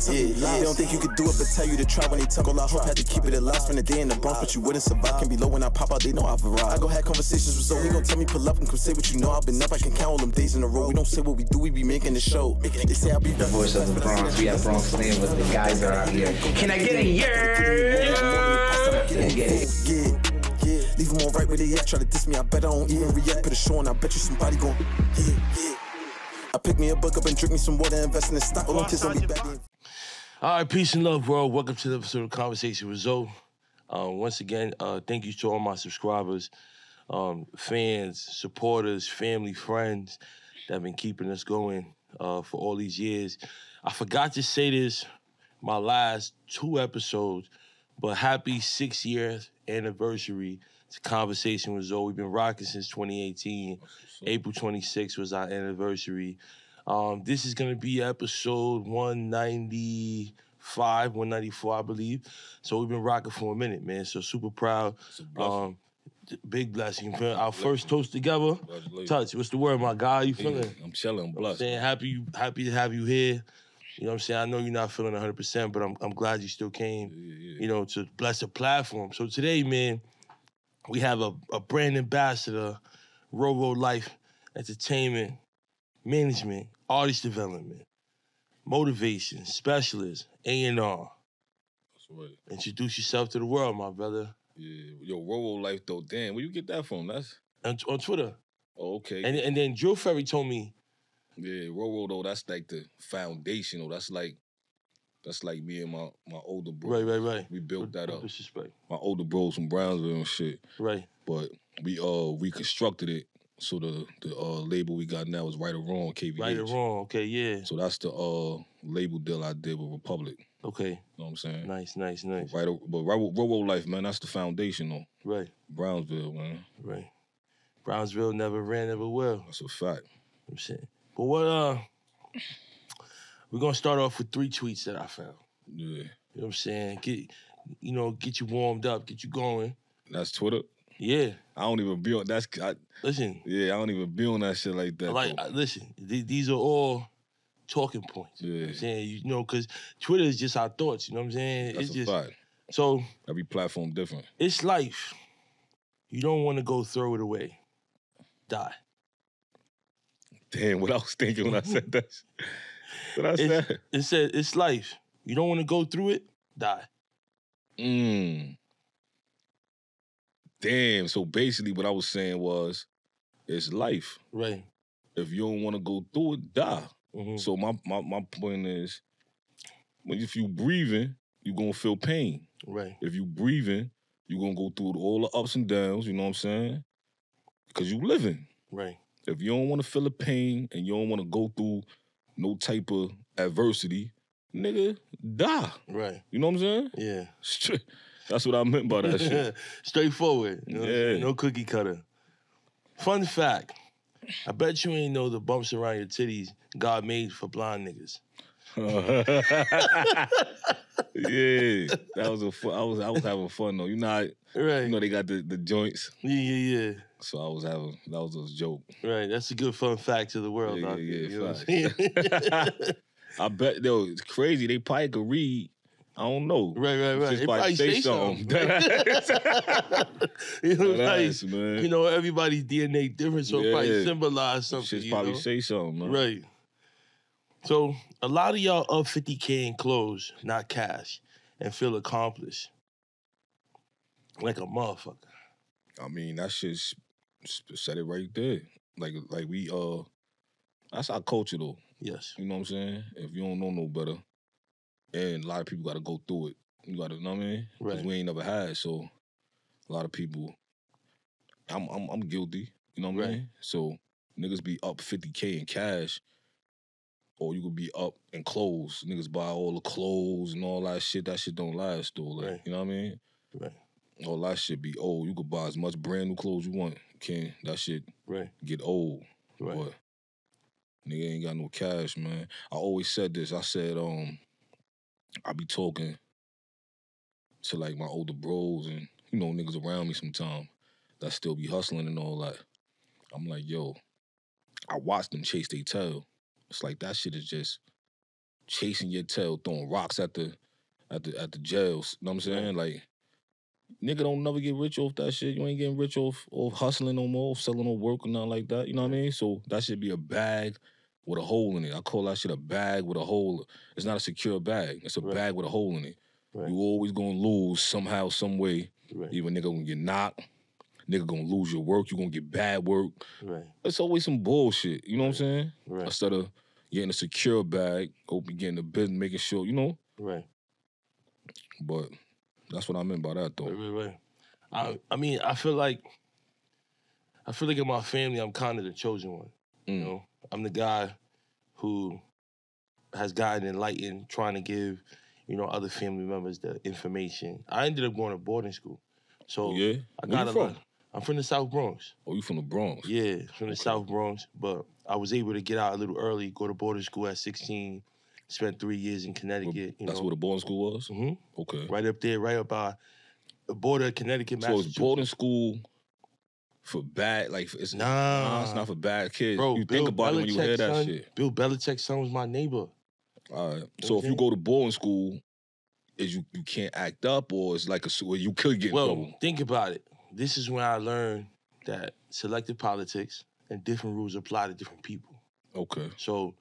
They don't think you could do it, but tell you to try when they talk all I hope. Had to keep it alive, spend a day in the Bronx, but you wouldn't survive. Can be low when I pop out, they know I've arrived. I go have conversations with Zoe, he gon' tell me pull up and come say what you know. I've been up, I can count all them days in a row. We don't say what we do, we be making the show. They say I'll be the voice of the Bronx. We have Bronx Slam with the guys that are out here. Can I get a yeah. Leave them all right where they at. Try to diss me, I bet I don't even react. Put a show on, I bet you somebody gon' I pick me a book up and drink me some water, invest in the stock. All them kids don't be back in. All right, peace and love, world. Welcome to the episode of Conversation with Zoe. Once again, thank you to all my subscribers, fans, supporters, family, friends that have been keeping us going for all these years. I forgot to say this my last 2 episodes, but happy 6-year anniversary to Conversation with Zoe. We've been rocking since 2018. April 26th was our anniversary. This is going to be episode 195, 194, I believe. So we've been rocking for a minute, man. So super proud. Big blessing. Our first toast together. Touch, what's the word, my guy? You feeling? I'm chilling, I'm blessed. I'm saying happy to have you here. You know what I'm saying? I know you're not feeling 100%, but I'm glad you still came, you know, to bless the platform. So today, man, we have a brand ambassador, RoroLifeEnt, management, artist development, motivation, specialist, A&R. That's right. Introduce yourself to the world, my brother. Yeah, yo, RoroLife though, damn, where you get that from? That's on Twitter. Oh, okay. And then Drill Ferry told me. Yeah, RoRo though, that's like the foundation though. That's like me and my older bro. Right. We built that up. Disrespect. My older bros from Brownsville and shit. Right. But we reconstructed it. So the label we got now is RiteorWrongKvh. Right or Wrong, okay, yeah. So that's the label deal I did with Republic. Okay. You know what I'm saying? Nice. But RoroLife, man, that's the foundation though. Right. Brownsville, man. Right. Brownsville never ran, never will. That's a fact. I'm saying. But what we're gonna start off with 3 tweets that I found. Yeah. You know what I'm saying? Get you warmed up, get you going. That's Twitter? Yeah. I don't even be on listen. Yeah, I don't even be on that shit like that. Listen, these are all talking points. Yeah. You know what I'm saying? You know, because Twitter is just our thoughts, you know what I'm saying? That's a fact. So every platform different. It's life. You don't want to go throw it away. Die. Damn, what I was thinking when I said that. What I said? It said, it's life. You don't want to go through it, die. Damn, so basically what I was saying was, it's life. Right. If you don't want to go through it, die. Mm-hmm. So my point is, if you breathing, you're going to feel pain. Right. If you breathing, you're going to go through all the ups and downs, you know what I'm saying? Because you living. Right. If you don't want to feel the pain and you don't want to go through no type of adversity, nigga, die. Right. You know what I'm saying? Yeah. That's what I meant by that shit. Straightforward. You know yeah. No cookie cutter. Fun fact. I bet you ain't know the bumps around your titties God made for blind niggas. Yeah. That was I was having fun though. You know right. You know they got the joints. Yeah. So that was a joke. Right, that's a good fun fact to the world. Yeah, you know I bet, though, it's crazy. They probably could read. I don't know. Right. They probably say something. You know, nice, man. You know, everybody's DNA different, so it probably symbolize something. Shit probably say something, man. Right. So, a lot of y'all up 50K in clothes, not cash, and feel accomplished. Like a motherfucker. I mean, that shit said it right there. Like we, that's our culture, though. Yes. You know what I'm saying? If you don't know no better, and a lot of people got to go through it. You got to, know what I mean? Right. Because we ain't never had, so a lot of people, I'm guilty, you know what I mean? So niggas be up 50K in cash, or you could be up in clothes. Niggas buy all the clothes and all that shit. That shit don't last, though. Like, you know what I mean? Right. All that shit be old. You could buy as much brand new clothes you want. That shit get old. Right. But nigga ain't got no cash, man. I always said this. I said, I be talking to like my older bros and, you know, niggas around me sometime that still be hustling and all that. I'm like, yo, I watch them chase their tail. It's like that shit is just chasing your tail, throwing rocks at the jails. You know what I'm saying? Like, nigga don't never get rich off that shit. You ain't getting rich off hustling no more, selling no work or nothing like that. You know what I mean? So that should be a bag with a hole in it. I call that shit a bag with a hole. It's not a secure bag. It's a bag with a hole in it. You always gonna lose somehow, some way. Either nigga gonna get knocked, nigga gonna lose your work, you gonna get bad work. It's always some bullshit, you know what I'm saying? Instead of getting a secure bag, getting the business, making sure, you know? But that's what I meant by that, though. I mean, I feel like in my family, I'm kind of the chosen one. You know, I'm the guy who has gotten enlightened, trying to give, you know, other family members the information. I ended up going to boarding school, so I got a lot. I'm from the South Bronx. Oh, you from the Bronx? Yeah, from the South Bronx, but I was able to get out a little early, go to boarding school at 16, spent 3 years in Connecticut. That's where the boarding school was? Mm-hmm. Okay. Right up there, right up by the border of Connecticut, Massachusetts. So it's boarding school for bad, like, it's not for bad kids. Bro, you think about it when you hear that shit. Bill Belichick's son was my neighbor. All right. So if you go to boarding school, is you can't act up, or it's like where you could get in trouble? Well, think about it. This is when I learned that selective politics and different rules apply to different people. Okay. So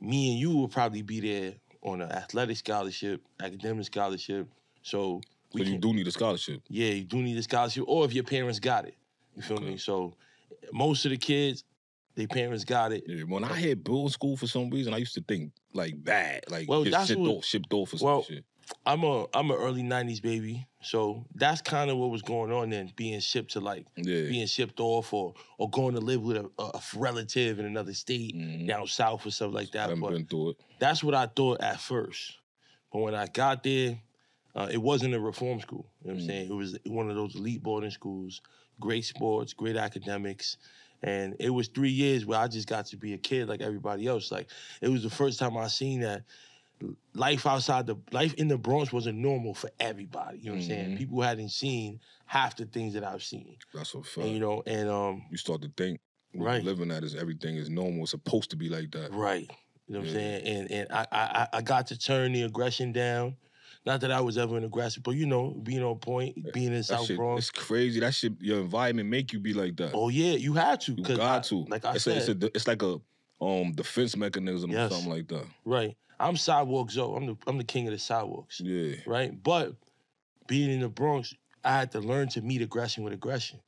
me and you will probably be there on an athletic scholarship, academic scholarship. So you do need a scholarship. Yeah, you do need a scholarship, or if your parents got it. You feel me? So most of the kids, their parents got it. Yeah, when I had boarding school for some reason, I used to think like bad, like shipped off or some shit. I'm a early 90s baby, so that's kind of what was going on then, being shipped to being shipped off or going to live with a relative in another state down south or stuff like that. I haven't been through it. That's what I thought at first. But when I got there, it wasn't a reform school. You know what I'm saying? It was one of those elite boarding schools, great sports, great academics. And it was 3 years where I just got to be a kid like everybody else. Like, it was the first time I seen that life in the Bronx wasn't normal for everybody. You know what I'm saying? People hadn't seen half the things that I've seen. That's a fact. And, you know, and you start to think living that is everything is normal. It's supposed to be like that. Right. You know what I'm saying? And I got to turn the aggression down. Not that I was ever an aggressive, but, you know, being on point, being in South Bronx. It's crazy. That shit, your environment make you be like that. Oh, yeah, you had to. You got to. Like I said. It's like a defense mechanism or something like that. Right. I'm sidewalk Zoe. I'm the king of the sidewalks. Yeah. Right? But being in the Bronx, I had to learn to meet aggression with aggression.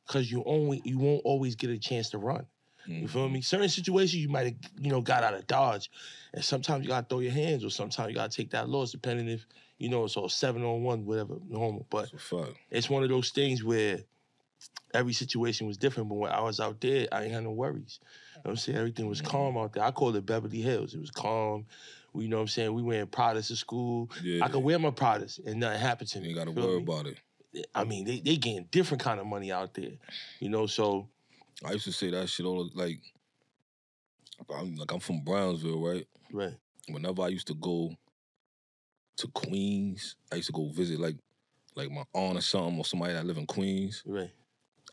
Because you won't always get a chance to run. You feel me? Certain situations you might have, got out of dodge. And sometimes you gotta throw your hands, or sometimes you gotta take that loss, depending if, it's all 7-on-1, whatever, normal. But it's one of those things where every situation was different. But when I was out there, I ain't had no worries. You know what I'm saying? Everything was calm out there. I call it Beverly Hills. It was calm. You know what I'm saying? We wearing Pradas to school. Yeah. I could wear my Pradas and nothing happened to me. You gotta worry about it. I mean, they getting different kind of money out there. So I used to say that shit all I'm from Brownsville, right? Right. Whenever I used to go to Queens, I used to go visit like my aunt or something, or somebody that live in Queens. Right.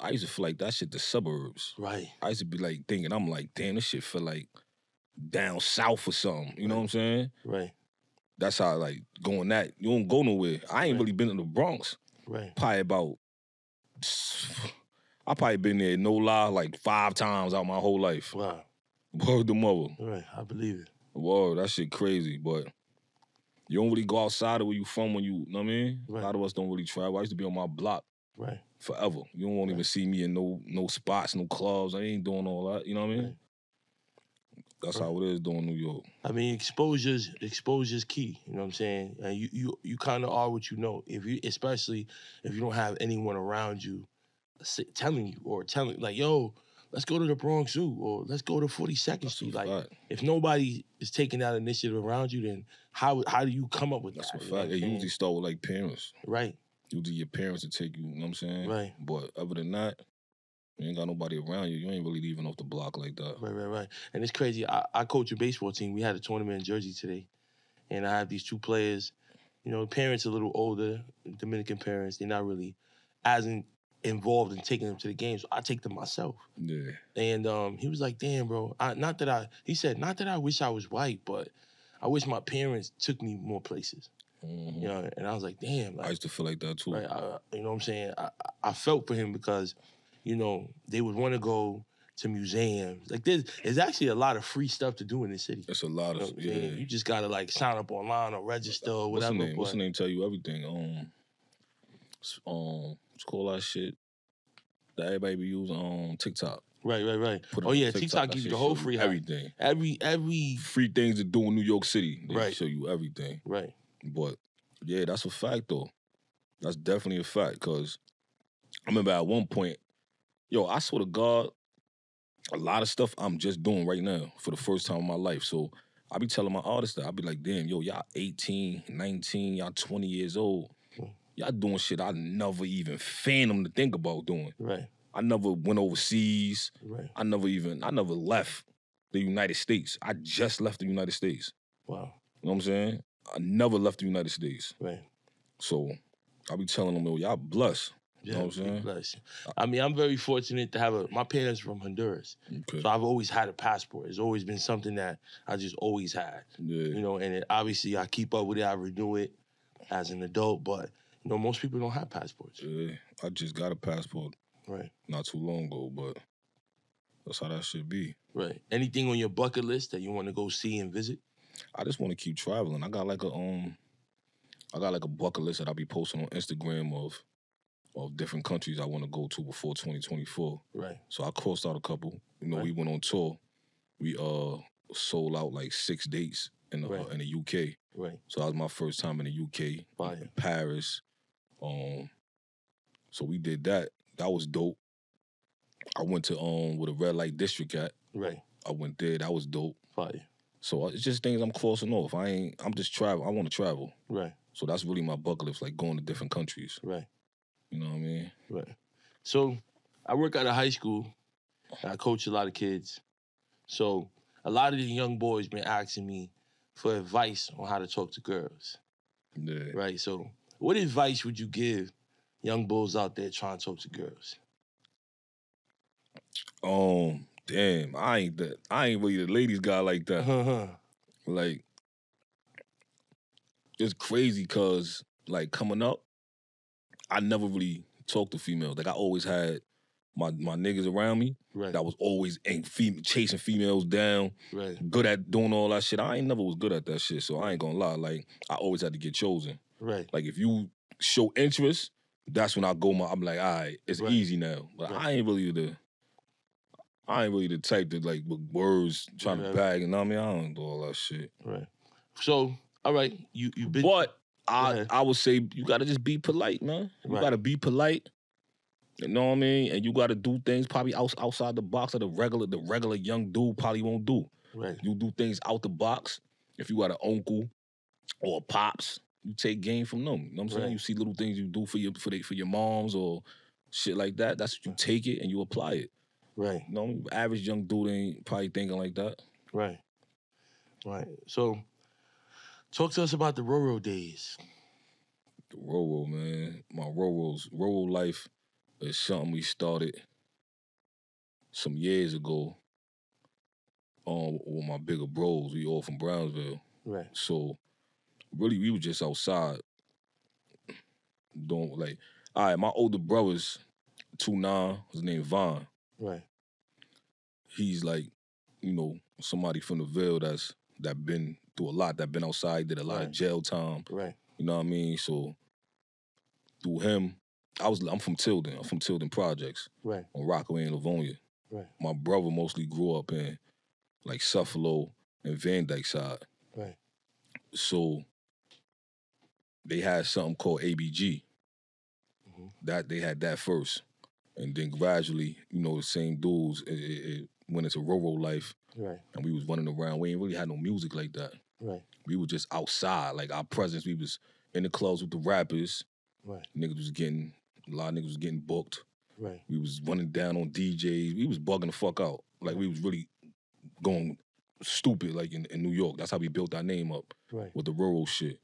I used to feel like that shit the suburbs. Right. I used to be like thinking, I'm like, damn, this shit feel like down south or something. You know what I'm saying? Right. That's how going that. You don't go nowhere. I ain't really been in the Bronx. Right. I probably been there, no lie, like 5 times out my whole life. Wow. Word the mother. Right, I believe it. Whoa, that shit crazy, but you don't really go outside of where you from when you know what I mean? Right. A lot of us don't really travel. I used to be on my block forever. You won't even see me in no spots, no clubs. I ain't doing all that, you know what I mean? Right. That's how it is doing New York. I mean, exposure's key. You know what I'm saying? And you kind of are what you know. Especially if you don't have anyone around you telling you like, yo, let's go to the Bronx Zoo, or let's go to 42nd Street. Like, if nobody is taking that initiative around you, then how do you come up with that? That's a fact. It usually start with like parents. Right. Usually your parents will take you, you know what I'm saying? Right. But other than that, you ain't got nobody around you. You ain't really leaving off the block like that. Right. And it's crazy. I coach a baseball team. We had a tournament in Jersey today. And I have these 2 players. Parents a little older, Dominican parents. They're not really as involved in taking them to the games. So I take them myself. Yeah. And he was like, damn, bro. Not that I wish I was white, but I wish my parents took me more places. Mm-hmm. You know, and I was like, damn. Like, I used to feel like that too. Right, you know what I'm saying? I felt for him because, you know, they would want to go to museums. Like, there's actually a lot of free stuff to do in this city. It's a lot of, You know, you just gotta like sign up online or register or whatever. What's the name? Tell you everything. What's called that shit that everybody be using? TikTok. Right. Put Oh yeah, TikTok gives you the whole free everything. Every free things to do in New York City. They right. show you everything. Right. But yeah, that's a fact though. That's definitely a fact. Cause I remember at one point, yo, I swear to God, a lot of stuff I'm just doing right now for the first time in my life. So I be telling my artists that I be like, damn, yo, y'all 18, 19, y'all 20 years old. Y'all doing shit I never even phantom to think about doing. Right. I never went overseas. Right. I never left the United States. I just left the United States. Wow. You know what I'm saying? I never left the United States. Right. So I be telling them, yo, y'all blessed. You know what I'm saying? Blessed. I mean, I'm very fortunate to have my parents from Honduras. Okay. So I've always had a passport. It's always been something that I just always had. Yeah. You know, and obviously I keep up with it, I renew it as an adult, but you know, most people don't have passports. Yeah. I just got a passport. Right. Not too long ago, but that's how that should be. Right. Anything on your bucket list that you want to go see and visit? I just want to keep traveling. I got like a bucket list that I'll be posting on Instagram of different countries I want to go to before 2024. Right. So I crossed out a couple. You know, we went on tour. We sold out like 6 dates in the UK. Right. So that was my first time in the UK. Fire. In Paris. So we did that. That was dope. I went to where the red light district at. Right. I went there. That was dope. Fire. So it's just things I'm crossing off. I'm just travel. I want to travel. Right. So that's really my bucket list, like going to different countries. Right. You know what I mean? Right. So I work at a high school. And I coach a lot of kids. So a lot of the young boys been asking me for advice on how to talk to girls. Yeah. Right. So what advice would you give young bulls out there trying to talk to girls? Damn, I ain't really the ladies guy like that. Like, it's crazy cause like coming up, I never really talked to females. Like I always had my niggas around me that was always chasing females down, good at doing all that shit. I ain't never was good at that shit, so I ain't gonna lie. Like I always had to get chosen. Right. Like if you show interest, that's when I'm like, all right, it's easy now. But I ain't really the type that like with words trying to bag, and I mean I don't do all that shit. Right. So, all right, you been. But I would say you gotta just be polite, man. You gotta be polite. You know what I mean? And you gotta do things probably outside the box that the regular young dude probably won't do. Right. You do things out the box. If you got an uncle or a pops, you take game from them. You know what I'm saying? You see little things you do for your moms or shit like that. That's what you take it and you apply it. Right. You know, average young dude ain't probably thinking like that. Right. Right. So, talk to us about the RoRo days. The RoRo, man. My RoRo life is something we started some years ago with my bigger bros. We all from Brownsville. Right. So, really, we were just outside doing, like, all right, my older brothers, 2'9", his name Vaughn. Right. He's like, you know, somebody from the Ville that been through a lot, that been outside, did a lot of jail time. Right. You know what I mean? So through him, I'm from Tilden. I'm from Tilden Projects. Right. On Rockaway and Livonia. Right. My brother mostly grew up in like Suffalo and Van Dyke side. Right. So they had something called ABG. That they had that first. And then gradually, you know, the same dudes, it went into RoRo life. Right. And we was running around. We ain't really had no music like that. Right. We were just outside. Like our presence, we was in the clubs with the rappers. Right. A lot of niggas was getting booked. Right. We was running down on DJs. We was bugging the fuck out. Like we was really going stupid like in New York. That's how we built our name up. Right. With the RoRo shit.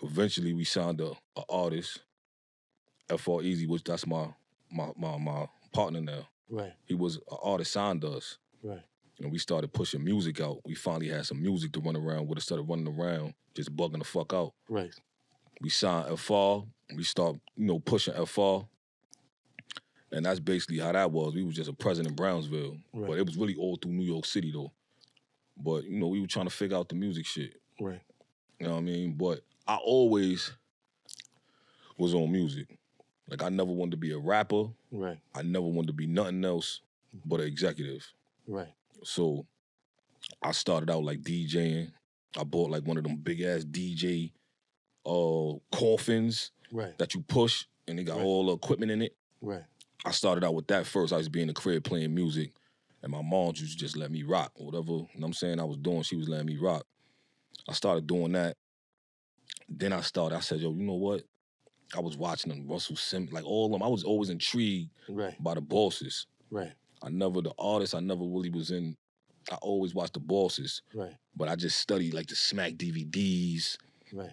Eventually we signed a artist, FR Easy, which that's my partner now. Right. He was an artist, signed us. Right. and we started pushing music out. We finally had some music to run around with instead of running around just bugging the fuck out. Right. We signed FR. We start, pushing FR. And that's basically how that was. We was just a present in Brownsville. Right. But it was really all through New York City, though. But, we were trying to figure out the music shit. Right. You know what I mean? But I always was on music. Like, I never wanted to be a rapper. Right. I never wanted to be nothing else but an executive. Right. So I started out like DJing. I bought like one of them big ass DJ coffins that you push and they got all the equipment in it. Right. I started out with that first. I used to be in the crib playing music and my mom used to just let me rock. Whatever, I'm saying, I was doing, she was letting me rock. I started doing that. Then I said, yo, you know what? I was watching them, Russell Simmons, like all of them. I was always intrigued by the bosses. Right. I never really was in. I always watched the bosses. Right. But I just studied like the Smack DVDs. Right.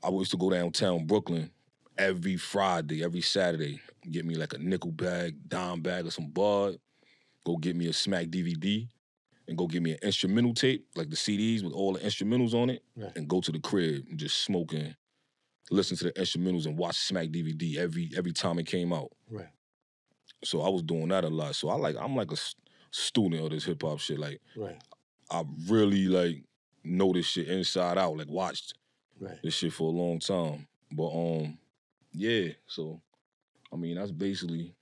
I used to go downtown Brooklyn every Friday, every Saturday, get me like a nickel bag, dime bag of some bud, go get me a Smack DVD, and go get me an instrumental tape, like the CDs with all the instrumentals on it, and go to the crib and just smoking, listen to the instrumentals and watch Smack DVD every time it came out. Right. So I was doing that a lot. So I'm like a student of this hip hop shit. Like, I really like know this shit inside out. Like, watched this shit for a long time. But yeah. So I mean, that's basically,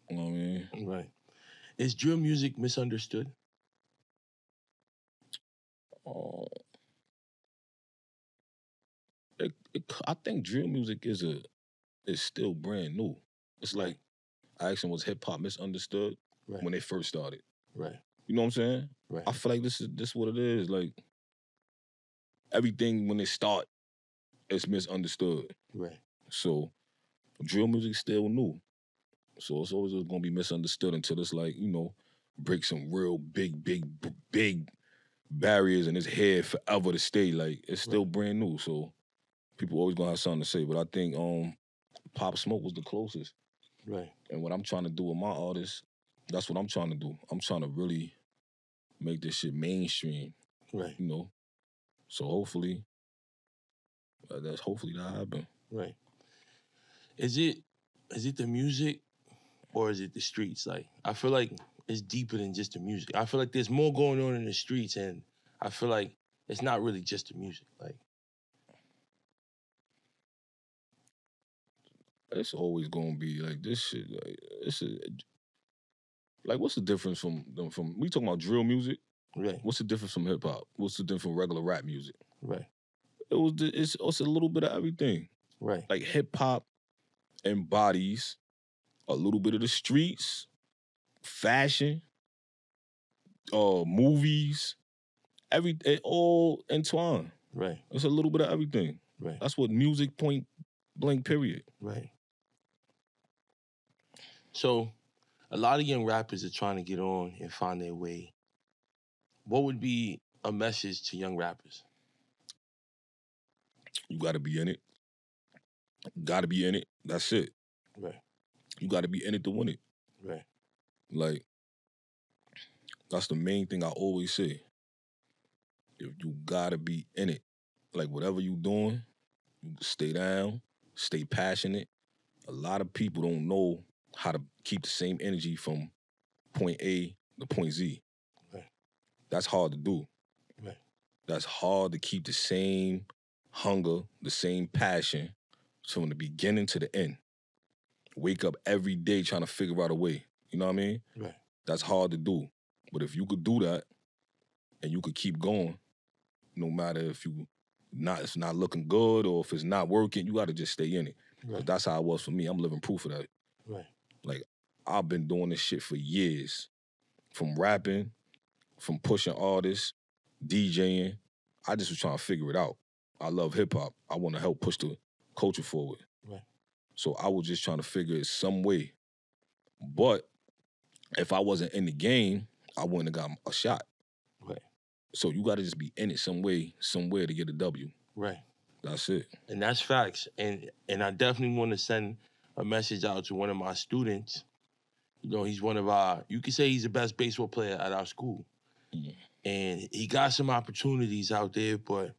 you know what I mean. Right. Is drill music misunderstood? I think drill music is still brand new. It's like, I asked him, was hip hop misunderstood when they first started? Right. You know what I'm saying? Right. I feel like this is what it is. Like, everything when it start, it's misunderstood. Right. So drill music's still new. So it's always gonna be misunderstood until it's like, break some real big barriers and it's here forever to stay. Like, it's still brand new. So people always gonna have something to say. But I think Pop Smoke was the closest. Right. And what I'm trying to do with my artists, that's what I'm trying to do. I'm trying to really make this shit mainstream. Right. So hopefully that happen. Right. Is it the music or is it the streets? Like, I feel like it's deeper than just the music. I feel like there's more going on in the streets, and I feel like it's not really just the music. Like, it's always gonna be like this shit. Like, what's the difference from we talking about drill music? Right. What's the difference from hip hop? What's the difference from regular rap music? Right. It's a little bit of everything. Right. Like, hip hop embodies a little bit of the streets, fashion, movies, it all entwined. Right. It's a little bit of everything. Right. That's what music, point blank, period. Right. So, a lot of young rappers are trying to get on and find their way. What would be a message to young rappers? You gotta be in it. Gotta be in it. That's it. Right. You gotta be in it to win it. Right. Like, that's the main thing I always say. If you gotta be in it, like, whatever you doing, you stay down, stay passionate. A lot of people don't know how to keep the same energy from point A to point Z. Right. That's hard to do. Right. That's hard to keep the same hunger, the same passion from the beginning to the end. Wake up every day trying to figure out a way. You know what I mean? Right. That's hard to do. But if you could do that and you could keep going, no matter if it's not looking good or if it's not working, you got to just stay in it. Right. That's how it was for me. I'm living proof of that. Right. Like, I've been doing this shit for years. From rapping, from pushing artists, DJing. I just was trying to figure it out. I love hip-hop. I want to help push the culture forward. Right. So I was just trying to figure it some way. But if I wasn't in the game, I wouldn't have got a shot. Right. So you got to just be in it some way, somewhere to get a W. Right. That's it. And that's facts. And I definitely want to send a message out to one of my students You know, he's one of our, you could say he's the best baseball player at our school. Mm. And he got some opportunities out there, but,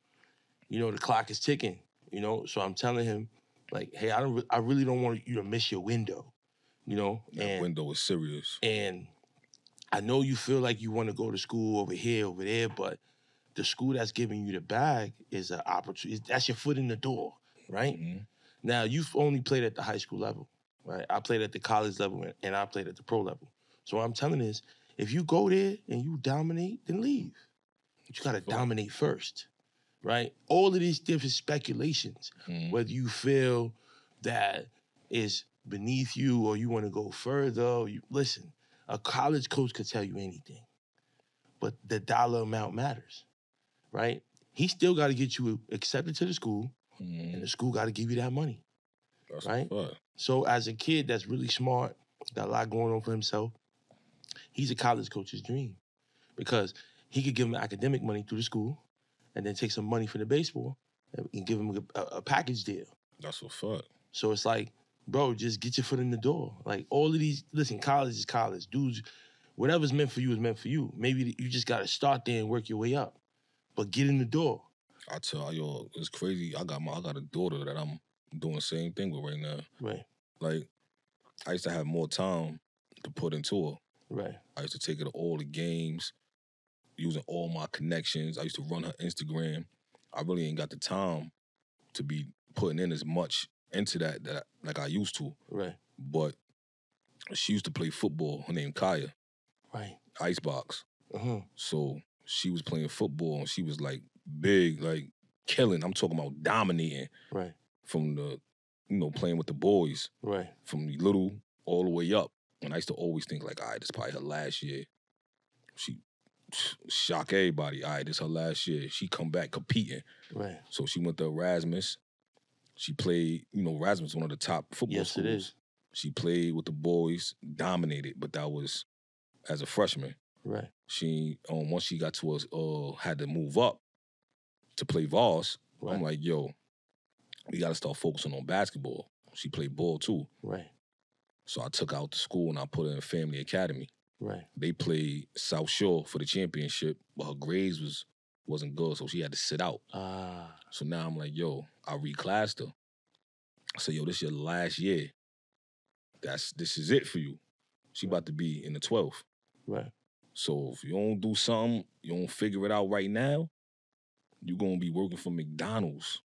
you know, the clock is ticking, you know? So I'm telling him, like, hey, I really don't want you to miss your window, you know? That window is serious. And I know you feel like you want to go to school over here, over there, but the school that's giving you the bag is an opportunity. That's your foot in the door, right? Mm-hmm. Now, you've only played at the high school level, right? I played at the college level, and I played at the pro level. So what I'm telling is, if you go there and you dominate, then leave. But you got to dominate first, right? All of these different speculations, whether you feel that is beneath you or you want to go further. Listen, a college coach could tell you anything, but the dollar amount matters, right? He still got to get you accepted to the school, and the school got to give you that money, That's right? fun. So as a kid that's really smart, got a lot going on for himself, he's a college coach's dream because he could give him academic money through the school and then take some money for the baseball and give him a package deal. That's what's fun. So it's like, bro, just get your foot in the door. Like all of these, listen, college is college. Dudes, whatever's meant for you is meant for you. Maybe you just got to start there and work your way up. But get in the door. I tell you, it's crazy. I got a daughter that I'm doing the same thing with right now. Right. Like, I used to have more time to put into her. Right. I used to take her to all the games, using all my connections. I used to run her Instagram. I really ain't got the time to be putting in as much into that like I used to. Right. But she used to play football. Her name Kaya. Right. Icebox. Uh-huh. So she was playing football and she was like big, like killing. I'm talking about dominating. Right. From the, playing with the boys. Right. From little all the way up. And I used to always think like, all right, this is probably her last year. She shock everybody. All right, this her last year. She come back competing. Right. So she went to Erasmus. She played, Erasmus is one of the top football schools. Yes, it is. She played with the boys, dominated, but that was as a freshman. Right. She, once she got to us, had to move up to play Voss. Right. I'm like, yo, we got to start focusing on basketball. She played ball too. Right. So I took her out to school and I put her in Family Academy. Right. They played South Shore for the championship, but her grades wasn't good, so she had to sit out. So now I'm like, yo, I reclassed her. I said, yo, this is your last year. This is it for you. She about to be in the 12th. Right. So if you don't do something, you don't figure it out right now, you're gonna be working for McDonald's.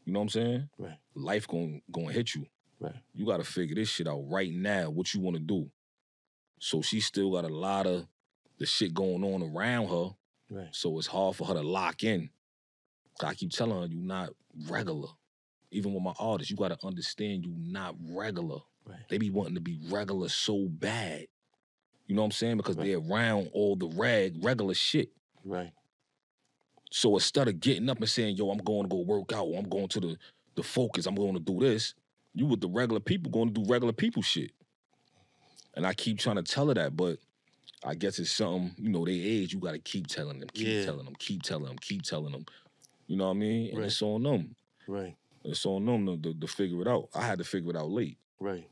You know what I'm saying? Right. Life gonna hit you. Right. You gotta figure this shit out right now, what you wanna do. So she still got a lot of the shit going on around her. Right. So it's hard for her to lock in. I keep telling her, you're not regular. Even with my artists, you gotta understand you're not regular. Right. They be wanting to be regular so bad. You know what I'm saying? Because they're around all the regular shit. Right. So instead of getting up and saying, yo, I'm going to go work out, or I'm going to the focus, I'm going to do this, you with the regular people going to do regular people shit. And I keep trying to tell her that, but I guess it's something, they age, you got to keep telling them, keep telling them, keep telling them, keep telling them. You know what I mean? And it's on them. Right. It's on them to figure it out. I had to figure it out late. Right.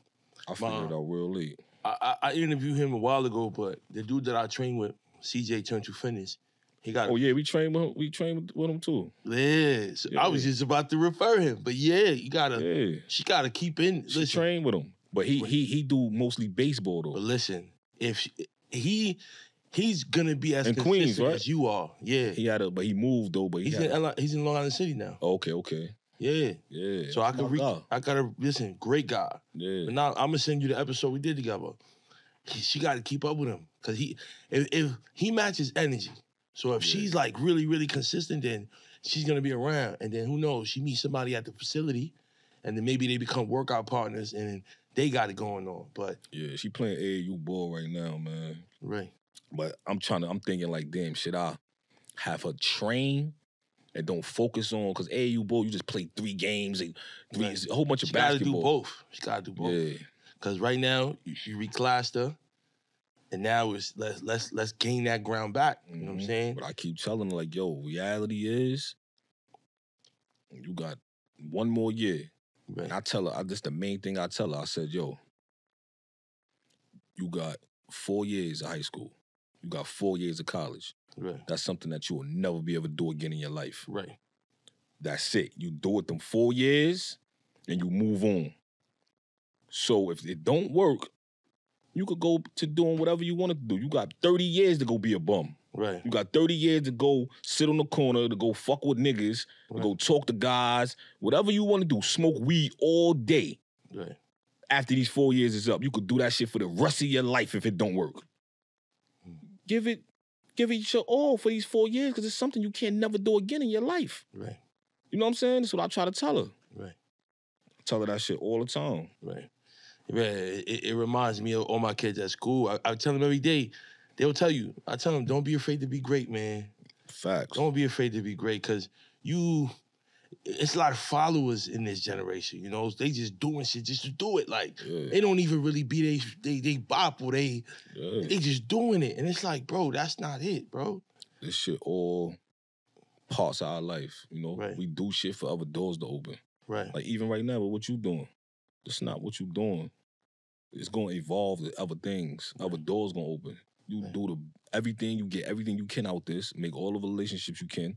I figured it out real late. I interviewed him a while ago, but the dude that I trained with, CJ Turn to Fitness, he got. Oh yeah, we trained with him too. Yeah, so I was just about to refer him, but you gotta. Yeah. She gotta keep in. She trained with him, but he do mostly baseball though. But listen, if he's gonna be as in consistent Queens, right? as you are, yeah. But he moved though. But he's in Long Island City now. Okay. Yeah. So I gotta listen. Great guy. Yeah. But now I'm gonna send you the episode we did together. She got to keep up with him because if he matches energy. So if she's like really, really consistent, then she's gonna be around. And then who knows? She meets somebody at the facility, and then maybe they become workout partners, and then they got it going on. But yeah, she playing AAU ball right now, man. Right. But I'm thinking like, damn, should I have her train and don't focus on, because AAU ball, you just play 3 games and a whole bunch of basketball. She gotta do both. Yeah. Because right now you reclassed her, and now it's let's gain that ground back. You know what I'm saying? But I keep telling her like, yo, reality is you got 1 more year. Right. And I tell her, this the main thing I tell her. I said, yo, you got 4 years of high school. You got 4 years of college. Right. That's something that you will never be able to do again in your life. Right. That's it. You do it them 4 years and you move on. So if it don't work, you could go to doing whatever you want to do. You got 30 years to go be a bum. Right. You got 30 years to go sit on the corner, to go fuck with niggas, to go talk to guys, whatever you want to do. Smoke weed all day. Right. After these 4 years is up, you could do that shit for the rest of your life if it don't work. Give it your all for these 4 years because it's something you can't never do again in your life. Right. You know what I'm saying? That's what I try to tell her. Right. I tell her that shit all the time. Right. Right. It reminds me of all my kids at school. I tell them every day, they'll tell you, I tell them, don't be afraid to be great, man. Facts. Don't be afraid to be great because it's a lot of followers in this generation, you know? They just doing shit just to do it. Like, they don't even really be they bop or they just doing it. And it's like, bro, that's not it, bro. This shit all parts of our life, you know? Right. We do shit for other doors to open. Right. Like, even right now, what you doing? That's not what you doing. It's going to evolve to other things. Other doors going to open. You do everything you get, everything you can out this, make all the relationships you can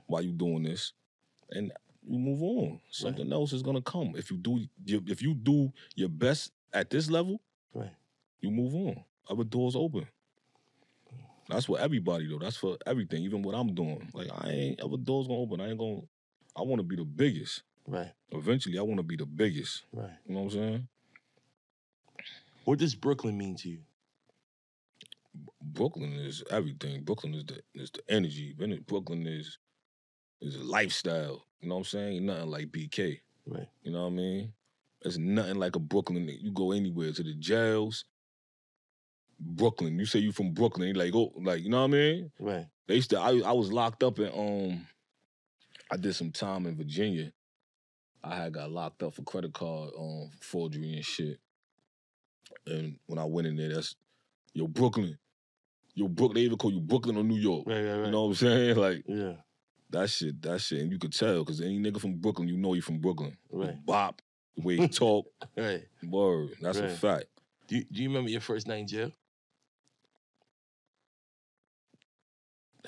while you doing this, and you move on. Something else is going to come. If you do your best at this level, you move on. Other doors open. That's for everybody, though. That's for everything, even what I'm doing. Like, other doors going to open. I want to be the biggest. Right. Eventually, I want to be the biggest. Right. You know what I'm saying? What does Brooklyn mean to you? Brooklyn is everything. Brooklyn is the energy. Brooklyn is a lifestyle. You know what I'm saying? Ain't nothing like BK. Right. You know what I mean? There's nothing like a Brooklyn. You go anywhere, to the jails, Brooklyn. You say you from Brooklyn, like, oh, like, you know what I mean? Right. They used to, I was locked up in, I did some time in Virginia. I had got locked up for credit card forgery and shit. And when I went in there, that's, yo, Brooklyn. Yo, Brooklyn, they even call you Brooklyn or New York. Right. You know what I'm saying? Like, yeah. That shit. And you could tell, because any nigga from Brooklyn, you know he from Brooklyn. Right. Bop, the way he talk. Right. Word. That's a fact. Do you remember your first night in jail?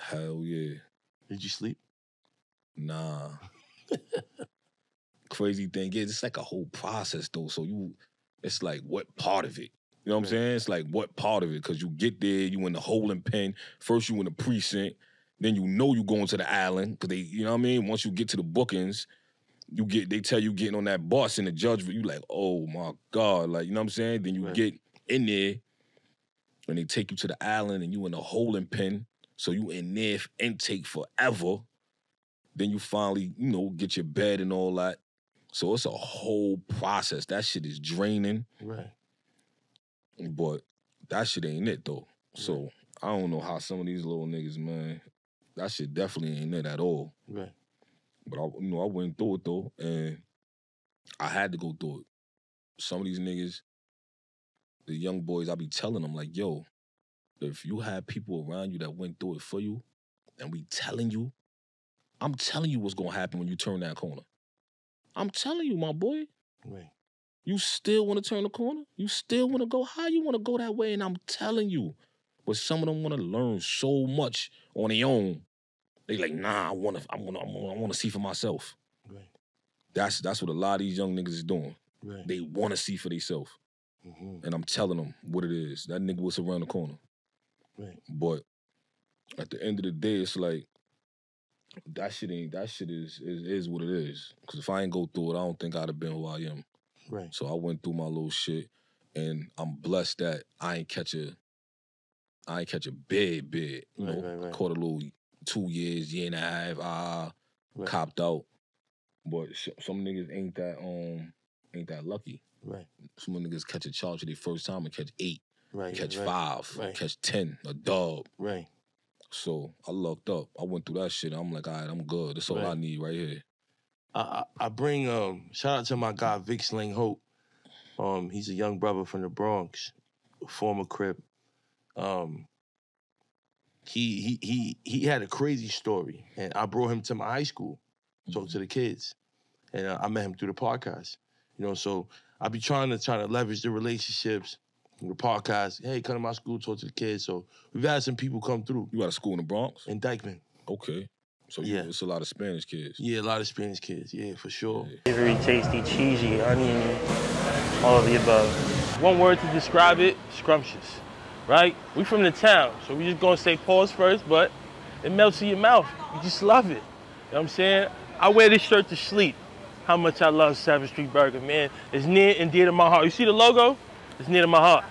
Hell yeah. Did you sleep? Nah. Crazy thing is, it's like a whole process, though. So it's like, what part of it? You know what I'm saying? It's like, what part of it? Because you get there, you in the holding pen. First, you in the precinct. Then you know you going to the island. Because they, you know what I mean? Once you get to the bookings, they tell you getting on that bus and the judge, you like, oh my God. Like, you know what I'm saying? Then you get in there and they take you to the island and you in the holding pen. So you in there intake forever. Then you finally, you know, get your bed and all that. So it's a whole process. That shit is draining. Right. But that shit ain't it, though. So I don't know how some of these little niggas, man, that shit definitely ain't it at all. Right. But, I went through it, though, and I had to go through it. Some of these niggas, the young boys, I be telling them, like, yo, if you have people around you that went through it for you, and we telling you, I'm telling you what's going to happen when you turn that corner. I'm telling you, my boy. Right. You still want to turn the corner? You still want to go? How you want to go that way? And I'm telling you. But some of them want to learn so much on their own. They like, nah, I want to see for myself. Right. That's what a lot of these young niggas is doing. Right. They want to see for themselves. Mm-hmm. And I'm telling them what it is. That nigga was around the corner. Right. But at the end of the day, it's like, that shit is what it is. Because if I ain't go through it, I don't think I'd have been who I am. Right. So I went through my little shit, and I'm blessed that I ain't catch a bad. You know, Right. Caught a little 2 years, year and a half, copped out. But some niggas ain't that lucky. Right. Some niggas catch a charge for their first time and catch 8. Right. Catch 5. Catch 10. A dub. Right. So I lucked up. I went through that shit. I'm like, all right, I'm good. That's all I need right here. I bring shout out to my guy Vic Sling Hope. He's a young brother from the Bronx, former Crip. He had a crazy story, and I brought him to my high school, talk to the kids, and I met him through the podcast. You know, so I be trying to leverage the relationships the podcast. Hey, come to my school, talk to the kids. So we've had some people come through. You got a school in the Bronx? In Dykeman. Okay. So Yeah. It's a lot of Spanish kids. Yeah, a lot of Spanish kids. Yeah, for sure. Yeah. Very tasty, cheesy, oniony, all of the above. One word to describe it, scrumptious, right? We from the town, so we just gonna say pause first, but it melts in your mouth. You just love it. You know what I'm saying? I wear this shirt to sleep. How much I love 7th Street Burger, man. It's near and dear to my heart. You see the logo? It's near to my heart.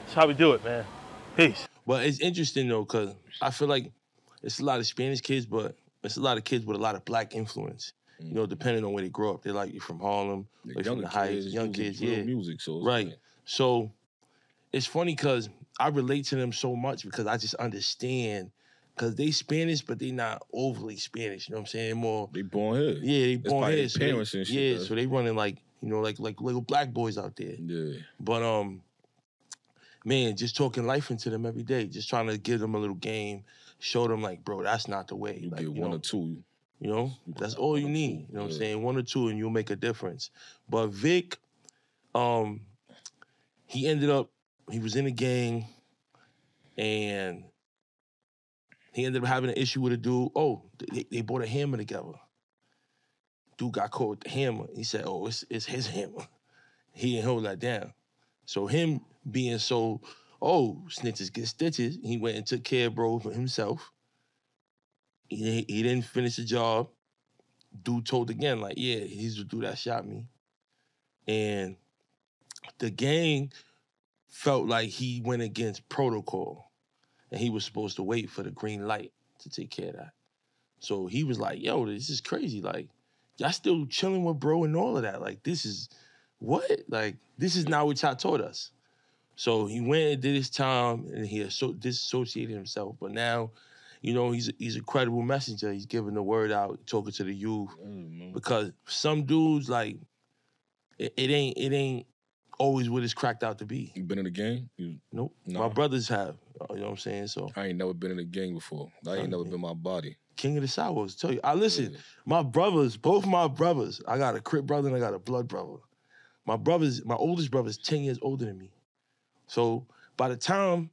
That's how we do it, man. Peace. But it's interesting, though, because I feel like it's a lot of Spanish kids, but it's a lot of kids with a lot of black influence. You know, depending on where they grow up. They're like, you're from Harlem, or from the Heights, young kids, yeah. Music, so right. Like... So it's funny because I relate to them so much because I just understand, because they Spanish, but they not overly Spanish. You know what I'm saying? More. They born here. Yeah, they born here. So parents and shit. Yeah, so they running like, you know, like little black boys out there. Yeah. But man, just talking life into them every day, just trying to give them a little game, show them like, bro, that's not the way. You like, get one or two. You know, that's all you need. You know what I'm saying? 1 or 2 and you'll make a difference. But Vic, he was in a gang and he ended up having an issue with a dude. Oh, they bought a hammer together. Dude got caught with the hammer. He said, oh, it's his hammer. He didn't hold that down. So him being so, oh, snitches get stitches, he went and took care of bro for himself. He didn't finish the job. Dude told again, like, yeah, he's the dude that shot me. And the gang felt like he went against protocol and he was supposed to wait for the green light to take care of that. So he was like, yo, this is crazy. Like, y'all still chilling with bro and all of that. Like, this is, what? Like, this is not what y'all taught us. So he went and did his time and he disassociated himself. But now, you know, he's a credible messenger. He's giving the word out, talking to the youth. Because some dudes, like, it ain't always what it's cracked out to be. You been in the gang? Nope. Nah. My brothers have. You know what I'm saying? So I ain't never been in a gang before. That ain't never been my body. King of the South, tell you. Listen, my brothers, both my brothers, I got a Crip brother and I got a blood brother. My oldest brother's 10 years older than me. So by the time,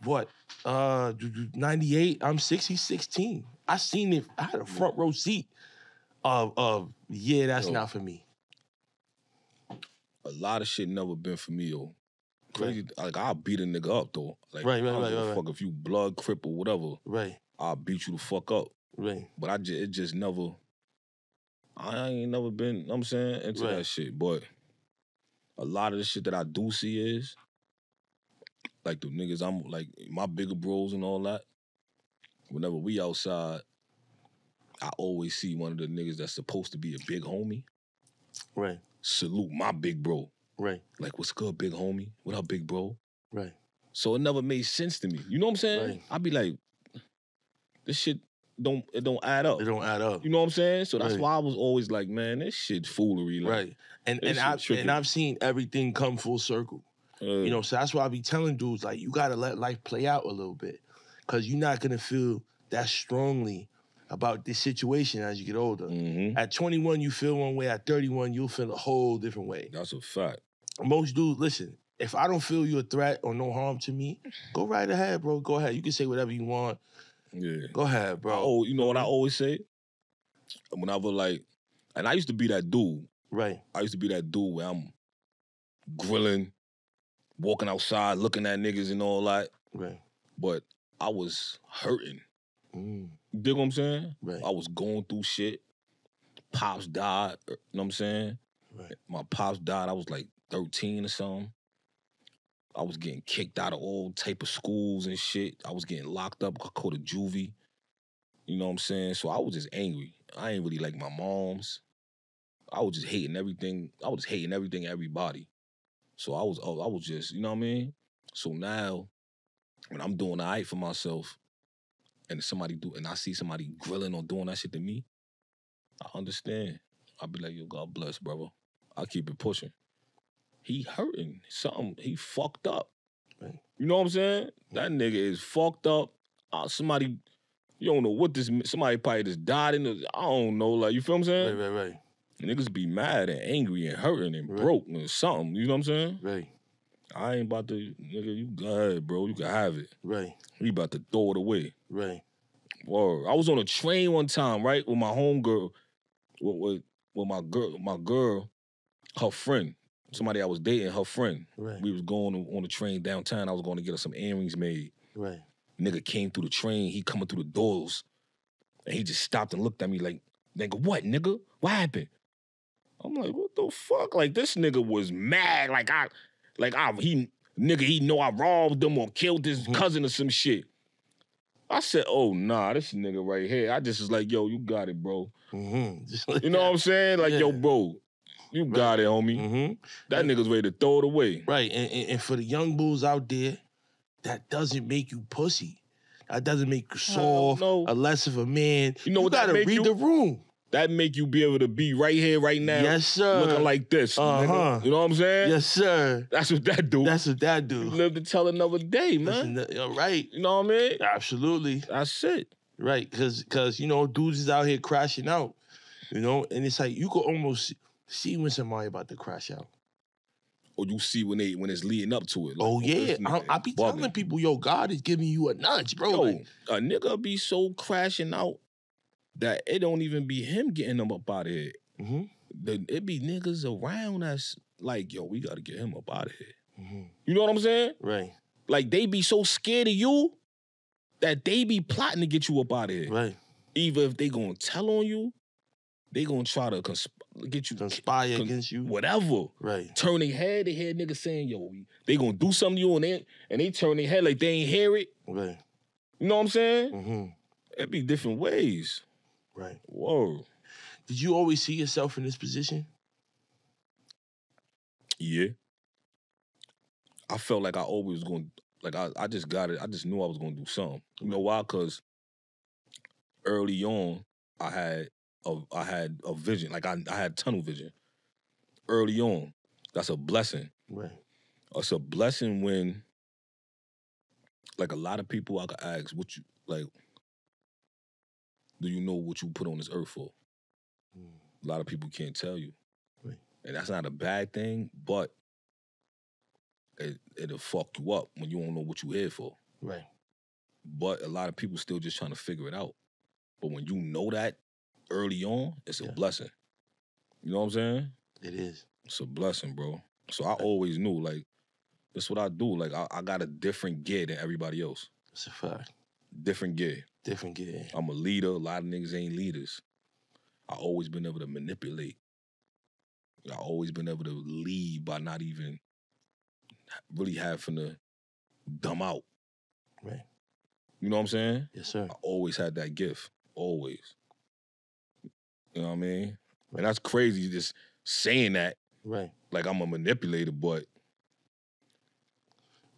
98, I'm 6, he's 16. I seen it, I had a front row seat of yeah, that's not for me. A lot of shit never been for me, though. Crazy, like, I'll beat a nigga up, though. Like, right. I don't give a fuck if you blood, Crip, or whatever. Right. I'll beat you the fuck up. Right. But it just never, I ain't never been, you know what I'm saying, into that shit. But a lot of the shit that I do see is, like, the niggas, I'm like, my bigger bros and all that, whenever we outside, I always see one of the niggas that's supposed to be a big homie. Right. Salute my big bro. Right. Like, what's good, big homie? What up, big bro? Right. So it never made sense to me. You know what I'm saying? Right. I'd be like, this shit don't add up. It don't add up. You know what I'm saying? So that's why I was always like, man, this shit foolery. Like, And I've seen everything come full circle. You know, so that's why I be telling dudes, like, you gotta let life play out a little bit. Cause you're not gonna feel that strongly about this situation as you get older. Mm-hmm. At 21, you feel one way. At 31, you'll feel a whole different way. That's a fact. Most dudes, listen, if I don't feel you a threat or no harm to me, go right ahead, bro. Go ahead. You can say whatever you want. Yeah. Go ahead, bro. Oh, you know what I always say? Whenever, like, and I used to be that dude. Right. I used to be that dude where I'm grilling, walking outside, looking at niggas and all that. Right. But I was hurting. You dig what I'm saying? Right. I was going through shit. Pops died, you know what I'm saying? Right. My pops died, I was like 13 or something. I was getting kicked out of all type of schools and shit. I was getting locked up, got caught a juvie. You know what I'm saying? So I was just angry. I ain't really like my moms. I was just hating everything. I was hating everything, everybody. So I was just, you know what I mean? So now, when I'm doing all right for myself, and I see somebody grilling or doing that shit to me, I understand. I'll be like, yo, God bless, brother. I'll keep it pushing. He hurting. Something, he fucked up. Right. You know what I'm saying? That nigga is fucked up. Somebody, you don't know what somebody probably just died in the, I don't know, like, you feel what I'm saying? Right. Niggas be mad and angry and hurting and broke and something, you know what I'm saying? Right. I ain't about to, nigga, you go ahead, bro. You can have it. Right. We about to throw it away. Right. Word. I was on a train one time, right, with my homegirl, with my girl, her friend. Somebody I was dating, her friend. Right. We was going on the train downtown. I was going to get her some earrings made. Right. Nigga came through the train. He coming through the doors. And he just stopped and looked at me like, nigga, what, nigga? What happened? I'm like, what the fuck? Like, this nigga was mad. He know I robbed him or killed his cousin or some shit. I said, oh, nah, this nigga right here. I just was like, yo, you got it, bro. Like you know what I'm saying? Like, yo, bro, you got it, homie. That nigga's ready to throw it away. Right, and for the young bulls out there, that doesn't make you pussy. That doesn't make you soft or less of a man. You know what that gotta read the room. That make you be able to be right here, right now. Yes, sir. Looking like this, nigga. You know what I'm saying? Yes, sir. That's what that do. That's what that do. You live to tell another day, man. Right. You know what I mean? Absolutely. That's it. Right, because you know, dudes is out here crashing out. You know, and it's like you could almost see when somebody about to crash out. Or you see when it's leading up to it. Like, oh yeah, I be telling people, yo, God is giving you a nudge, bro. Yo, a nigga be so crashing out that it don't even be him getting them up out of here. It be niggas around us like, yo, we gotta get him up out of here. You know what I'm saying? Right. Like they be so scared of you that they be plotting to get you up out of here. Right. Either if they gonna tell on you, they gonna try to get you conspire against you, whatever. Right. Turn their head. They hear niggas saying, "Yo, they gonna do something to you," and they turn their head like they ain't hear it. Right. You know what I'm saying? It be different ways. Right. Whoa. Did you always see yourself in this position? Yeah. I felt like I always was going. Like I just got it. I just knew I was gonna do something. You know why? Because early on, I had a vision. Like I had tunnel vision. Early on, that's a blessing. Right. It's a blessing when, like, a lot of people I could ask, what you like? Do you know what you put on this earth for? A lot of people can't tell you, right. And that's not a bad thing, but it'll fuck you up when you don't know what you're here for. Right. But a lot of people still just trying to figure it out. But when you know that early on, it's a blessing. You know what I'm saying? It is. It's a blessing, bro. So I always knew, like, that's what I do. Like, I got a different gear than everybody else. That's a fact. Different gear. Different gear. I'm a leader. A lot of niggas ain't leaders. I always been able to manipulate. I always been able to lead by not even really having to dumb out. Right. You know what I'm saying? Yes, sir. I always had that gift. Always. You know what I mean? And that's crazy just saying that. Right. Like I'm a manipulator, but.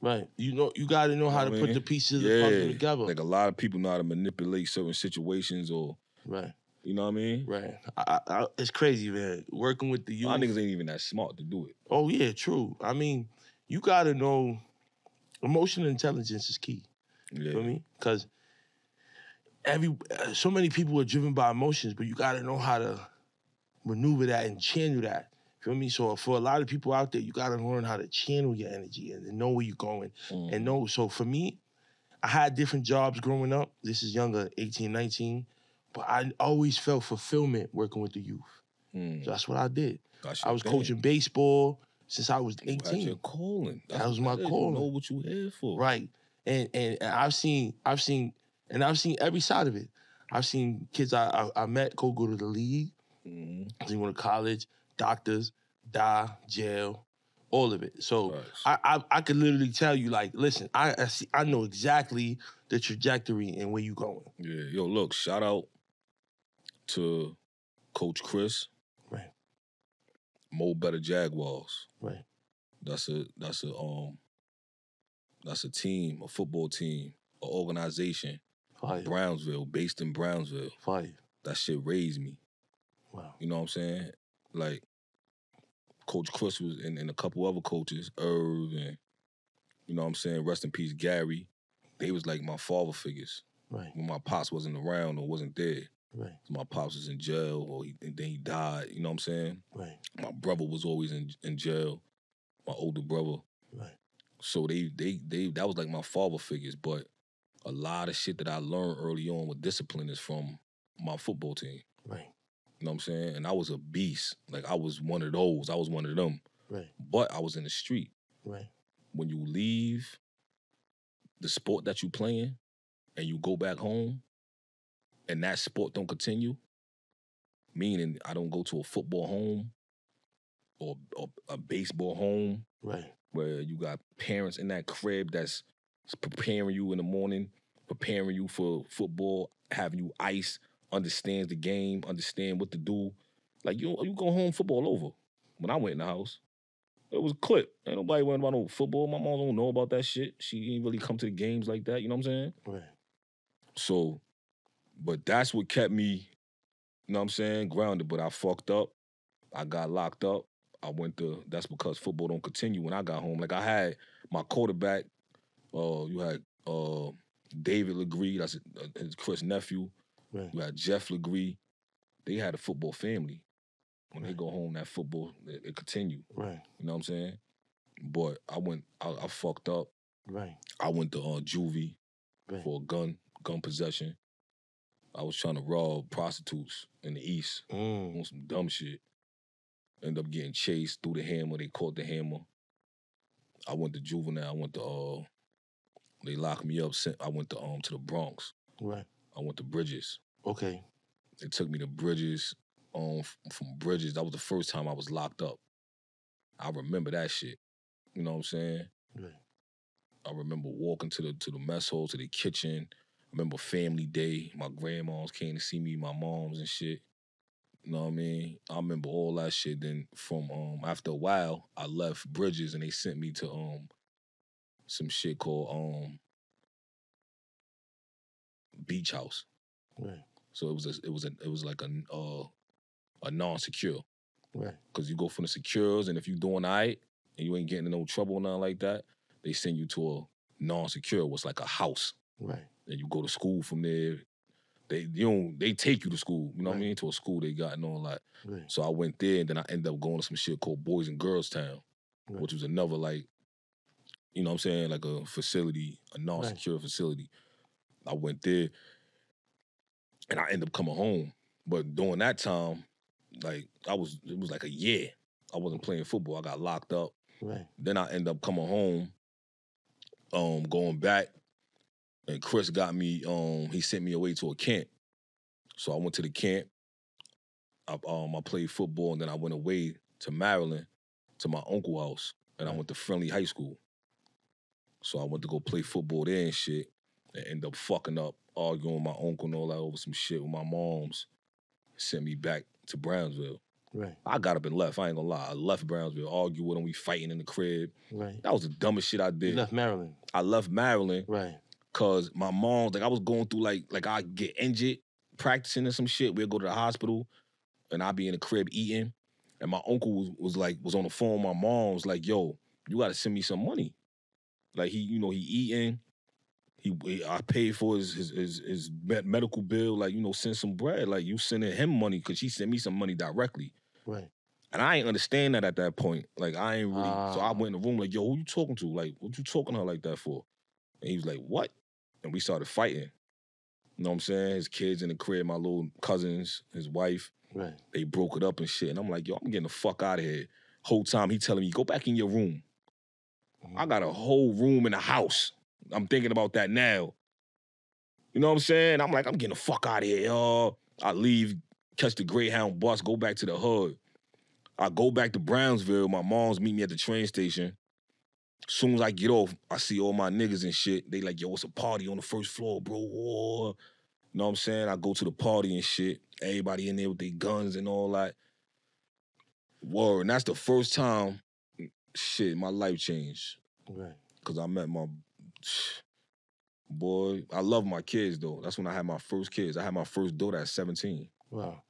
Right. You know, you got to know how to put the pieces of the puzzle together. Like a lot of people know how to manipulate certain situations or. Right. You know what I mean? Right. It's crazy, man. Working with the youth. My niggas ain't even that smart to do it. Oh, yeah, true. I mean, you got to know emotional intelligence is key. Yeah. You feel me? Because so many people are driven by emotions, but you got to know how to maneuver that and channel that. Feel me? So for a lot of people out there, you got to learn how to channel your energy and know where you're going. And know. So for me, I had different jobs growing up. This is younger, 18, 19. But I always felt fulfillment working with the youth. So that's what I did. I was coaching baseball since I was 18. That's your calling. That was my calling. You know what you here for. Right. And I've seen every side of it. I've seen kids I met go to the league, they went to college, doctors, die, jail, all of it. So I could literally tell you, like, listen, I know exactly the trajectory and where you going. Yeah, yo, look, shout out to Coach Chris. Right. Mo Better Jaguars. Right. That's a team, a football team, an organization. Fire. Brownsville, based in Brownsville. Fire. That shit raised me. Wow. You know what I'm saying? Like, Coach Chris was and a couple other coaches, Irv and, you know what I'm saying, rest in peace, Gary. They was like my father figures. Right. When my pops wasn't around or wasn't there. Right. So my pops was in jail and then he died, you know what I'm saying? Right. My brother was always in jail, my older brother. Right. So they that was like my father figures, but a lot of shit that I learned early on with discipline is from my football team. Right. You know what I'm saying? And I was a beast. Like, I was one of those. I was one of them. Right. But I was in the street. Right. When you leave the sport that you playing and you go back home and that sport don't continue, meaning I don't go to a football home or a baseball home, Right. where you got parents in that crib that's preparing you in the morning, preparing you for football, having you ice, understands the game, understand what to do. Like, you go home, football over. When I went in the house, it was a clip. Ain't nobody worrying about no football. My mom don't know about that shit. She ain't really come to the games like that, you know what I'm saying? Right. So, but that's what kept me, you know what I'm saying, grounded. But I fucked up. I got locked up. That's because football don't continue when I got home. Like, I had my quarterback, you had David Legree, that's his Chris' nephew. Right. You had Jeff Legree. They had a football family. When they go home, that football, it continue. Right. You know what I'm saying? But I fucked up. Right. I went to juvie Right. for gun possession. I was trying to rob prostitutes in the East on some dumb shit. Ended up getting chased through the hammer. They caught the hammer. I went to juvenile. I went to they locked me up. I went to the Bronx. Right. I went to Bridges. Okay. They took me to Bridges. From Bridges, that was the first time I was locked up. I remember that shit. You know what I'm saying? Right. I remember walking to the mess hall, to the kitchen. I remember family day. My grandmas came to see me, my moms and shit. You know what I mean? I remember all that shit. Then from after a while, I left Bridges and they sent me to some shit called Beach House. Right. So it was like a non-secure. Right. Because you go from the secures, and if you doing all right and you ain't getting in no trouble or nothing like that, they send you to a non-secure, what's like a house. Right. And you go to school from there. They take you to school, you know what I mean? To a school they got and all that. Right. So I went there, and then I ended up going to some shit called Boys and Girls Town, which was another, like, you know what I'm saying, like a facility, a non-secure facility. I went there, and I ended up coming home. But during that time, like, it was like a year. I wasn't playing football. I got locked up. Right. Then I ended up coming home, going back, and Chris got me, he sent me away to a camp. So I went to the camp. I played football, and then I went away to Maryland to my uncle's house, and I went to Friendly High School. So I went to go play football there and shit, and ended up fucking up, arguing with my uncle and all that over some shit with my moms. Sent me back to Brownsville. Right. I got up and left. I ain't gonna lie. I left Brownsville, argued with him. We fighting in the crib. Right. That was the dumbest shit I did. You left Maryland. I left Maryland. Right. Cause my mom, like, I was going through like I get injured practicing or some shit. We'd go to the hospital, and I'd be in the crib eating. And my uncle was on the phone with my mom, was like, yo, you gotta send me some money. Like, he eating. I paid for his medical bill, like, send some bread. Like, you sending him money, because she sent me some money directly. Right. And I ain't understand that at that point. Like, I ain't really. So I went in the room like, yo, who you talking to? Like, what you talking to her like that for? And he was like, what? And we started fighting. You know what I'm saying? His kids in the crib, my little cousins, his wife. Right. They broke it up and shit. And I'm like, yo, I'm getting the fuck out of here. Whole time he telling me, go back in your room. I got a whole room in the house. I'm thinking about that now. You know what I'm saying? I'm like, I'm getting the fuck out of here, y'all. I leave, catch the Greyhound bus, go back to the hood. I go back to Brownsville. My moms meet me at the train station. Soon as I get off, I see all my niggas and shit. They like, yo, it's a party on the first floor, bro. Whoa. You know what I'm saying? I go to the party and shit. Everybody in there with their guns and all that. Word. And that's the first time, shit, my life changed. Right. Because I met my... Boy, I love my kids, though. That's when I had my first kids. I had my first daughter at 17. Wow.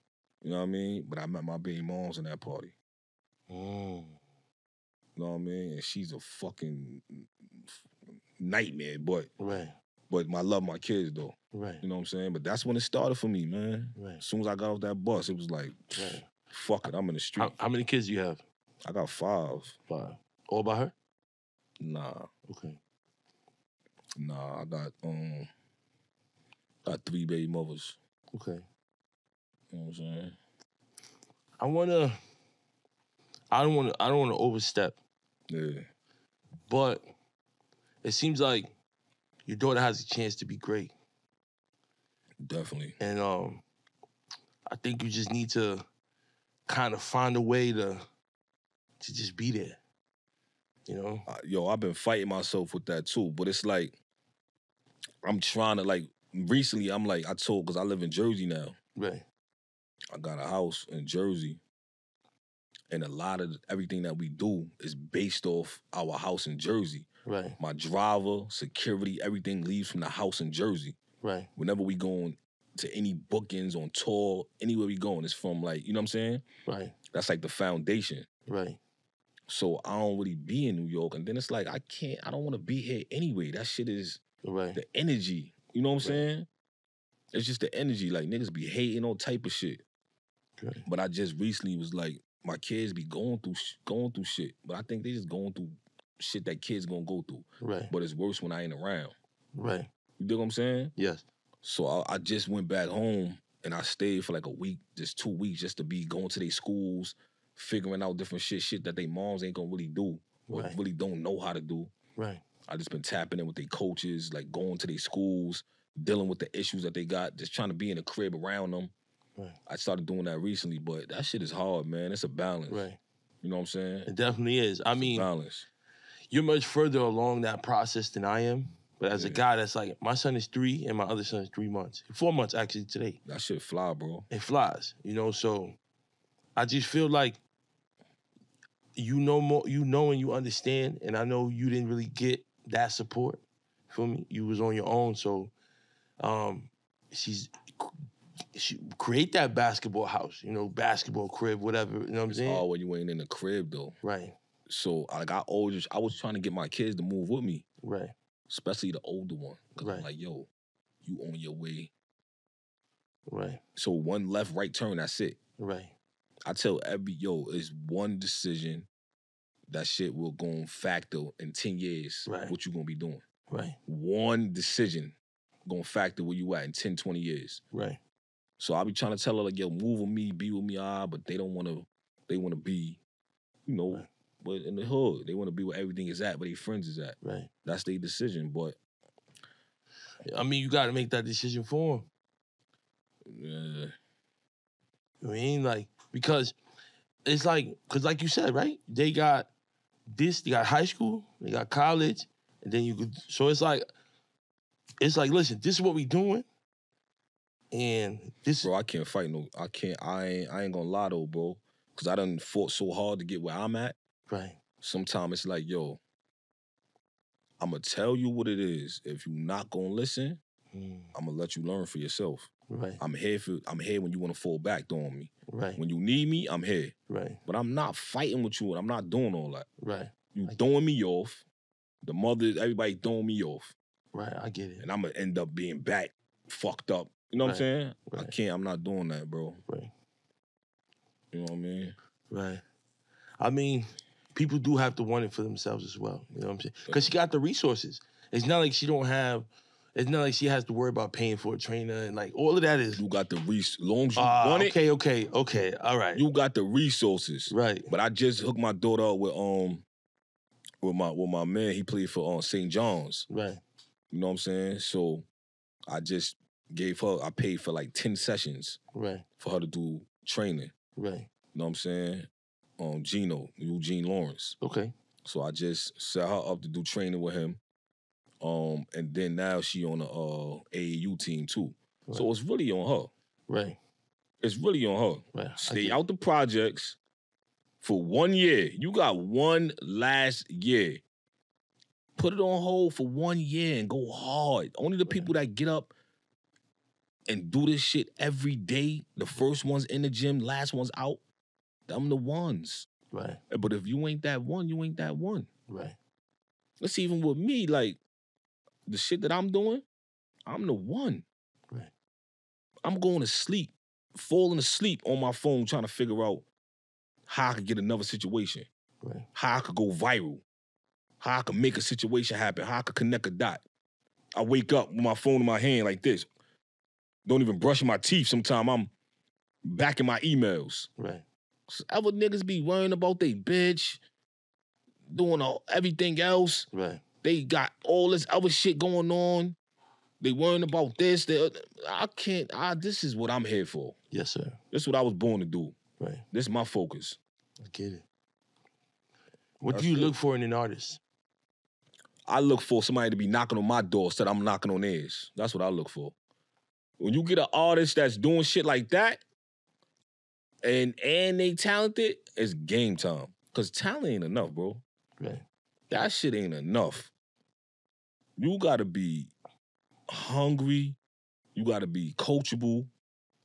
You know what I mean? But I met my baby moms in that party. You know what I mean? And she's a fucking nightmare, but I love my kids, though. Right. You know what I'm saying? But that's when it started for me, man. Right. As soon as I got off that bus, it was like, fuck it, I'm in the street. How many kids do you have? I got 5. 5. All by her? Nah. Okay. Nah, I got 3 baby mothers. Okay. You know what I'm saying? I don't wanna overstep. Yeah. But it seems like your daughter has a chance to be great. Definitely. And I think you just need to kind of find a way to just be there. You know? Yo, I've been fighting myself with that too, but it's like, I'm trying to, like, recently I'm like, because I live in Jersey now. Right. I got a house in Jersey, and a lot of everything that we do is based off our house in Jersey. Right. My driver, security, everything leaves from the house in Jersey. Right. Whenever we going to any bookings, on tour, anywhere we going, it's from, like, you know what I'm saying? Right. That's like the foundation. Right. So I don't really be in New York, and then it's like, I don't want to be here anyway. That shit is the energy. You know what I'm saying? It's just the energy. Like, niggas be hating all type of shit. Right. But I just recently was like, my kids be going through shit. But I think they just going through shit that kids gonna go through. Right. But it's worse when I ain't around. Right. You dig what I'm saying? Yes. So I just went back home, and I stayed for like a week, just 2 weeks, just to be going to their schools, figuring out different shit that they moms ain't gonna really do, or really don't know how to do. Right. I just been tapping in with their coaches, like going to their schools, dealing with the issues that they got, just trying to be in the crib around them. Right. I started doing that recently, but that shit is hard, man. It's a balance. Right. You know what I'm saying? It definitely is. I mean, balance. You're much further along that process than I am. But as a guy that's like, my son is 3 and my other son is 3 months. 4 months actually today. That shit fly, bro. It flies, you know, so I just feel like you know more, you know and you understand, and I know you didn't really get that support. Feel me? You was on your own, so she create that basketball house, you know, basketball crib, whatever, you know what I'm saying? Oh, when you ain't in the crib though. Right. So like I was trying to get my kids to move with me. Right. Especially the older one. Cause Right. I'm like, yo, you on your way. Right. So one left, right turn, that's it. Right. I tell it's one decision that shit will go on factor in 10 years. Right. What you gonna be doing. Right. One decision gonna factor where you at in 10, 20 years. Right. So I be trying to tell her, like, yo, move with me, be with me, but they don't wanna, they wanna be, you know, but in the hood. They wanna be where everything is at, where their friends is at. Right. That's their decision, but. I mean, you gotta make that decision for them. Yeah. I mean, like, because it's like, like you said, right? They got this, they got high school, they got college, and then you could, so it's like, listen, this is what we doing, and this. Bro, I can't fight I ain't gonna lie though, bro, because I done fought so hard to get where I'm at. Right. Sometimes it's like, yo, I'm gonna tell you what it is. If you not gonna listen, I'm gonna let you learn for yourself. Right. I'm here when you want to fall back on me. Right. When you need me, I'm here. Right. But I'm not fighting with you, and I'm not doing all that. Right. You throwing me off. The mothers, everybody throwing me off. Right, I get it. And I'm gonna end up being back fucked up. You know what I'm saying? Right. I'm not doing that, bro. Right. You know what I mean? Right. I mean, people do have to want it for themselves as well. You know what I'm saying? Because she got the resources. It's not like she don't have. It's not like she has to worry about paying for a trainer and like all of that is. You got the long as you want it. Okay, all right. You got the resources, right? But I just hooked my daughter up with my man. He played for St. John's, right? You know what I'm saying? So I just gave her. I paid for like 10 sessions, right, for her to do training, right? You know what I'm saying? Eugene Lawrence. Okay. So I just set her up to do training with him. And then now she on the AAU team too. Right. So it's really on her. Right. It's really on her. Right. Stay out the projects for 1 year. You got one last year. Put it on hold for 1 year and go hard. Only the people that get up and do this shit every day, the first ones in the gym, last ones out, them the ones. Right. But if you ain't that one, you ain't that one. Right. It's even with me, like, the shit that I'm doing, I'm the one. Right. I'm going to sleep, falling asleep on my phone trying to figure out how I could get another situation. Right. How I could go viral. how I can make a situation happen, how I can connect a dot. I wake up with my phone in my hand like this. Don't even brush my teeth. Sometimes I'm back in my emails. Right. So other niggas be worrying about they bitch, doing everything else. Right. They got all this other shit going on. They worrying about this. This is what I'm here for. Yes, sir. This is what I was born to do. Right. This is my focus. I get it. What do you look for in an artist? I look for somebody to be knocking on my door instead of I'm knocking on theirs. That's what I look for. When you get an artist that's doing shit like that, and they talented, it's game time. Because talent ain't enough, bro. Right. That shit ain't enough. You gotta be hungry. You gotta be coachable.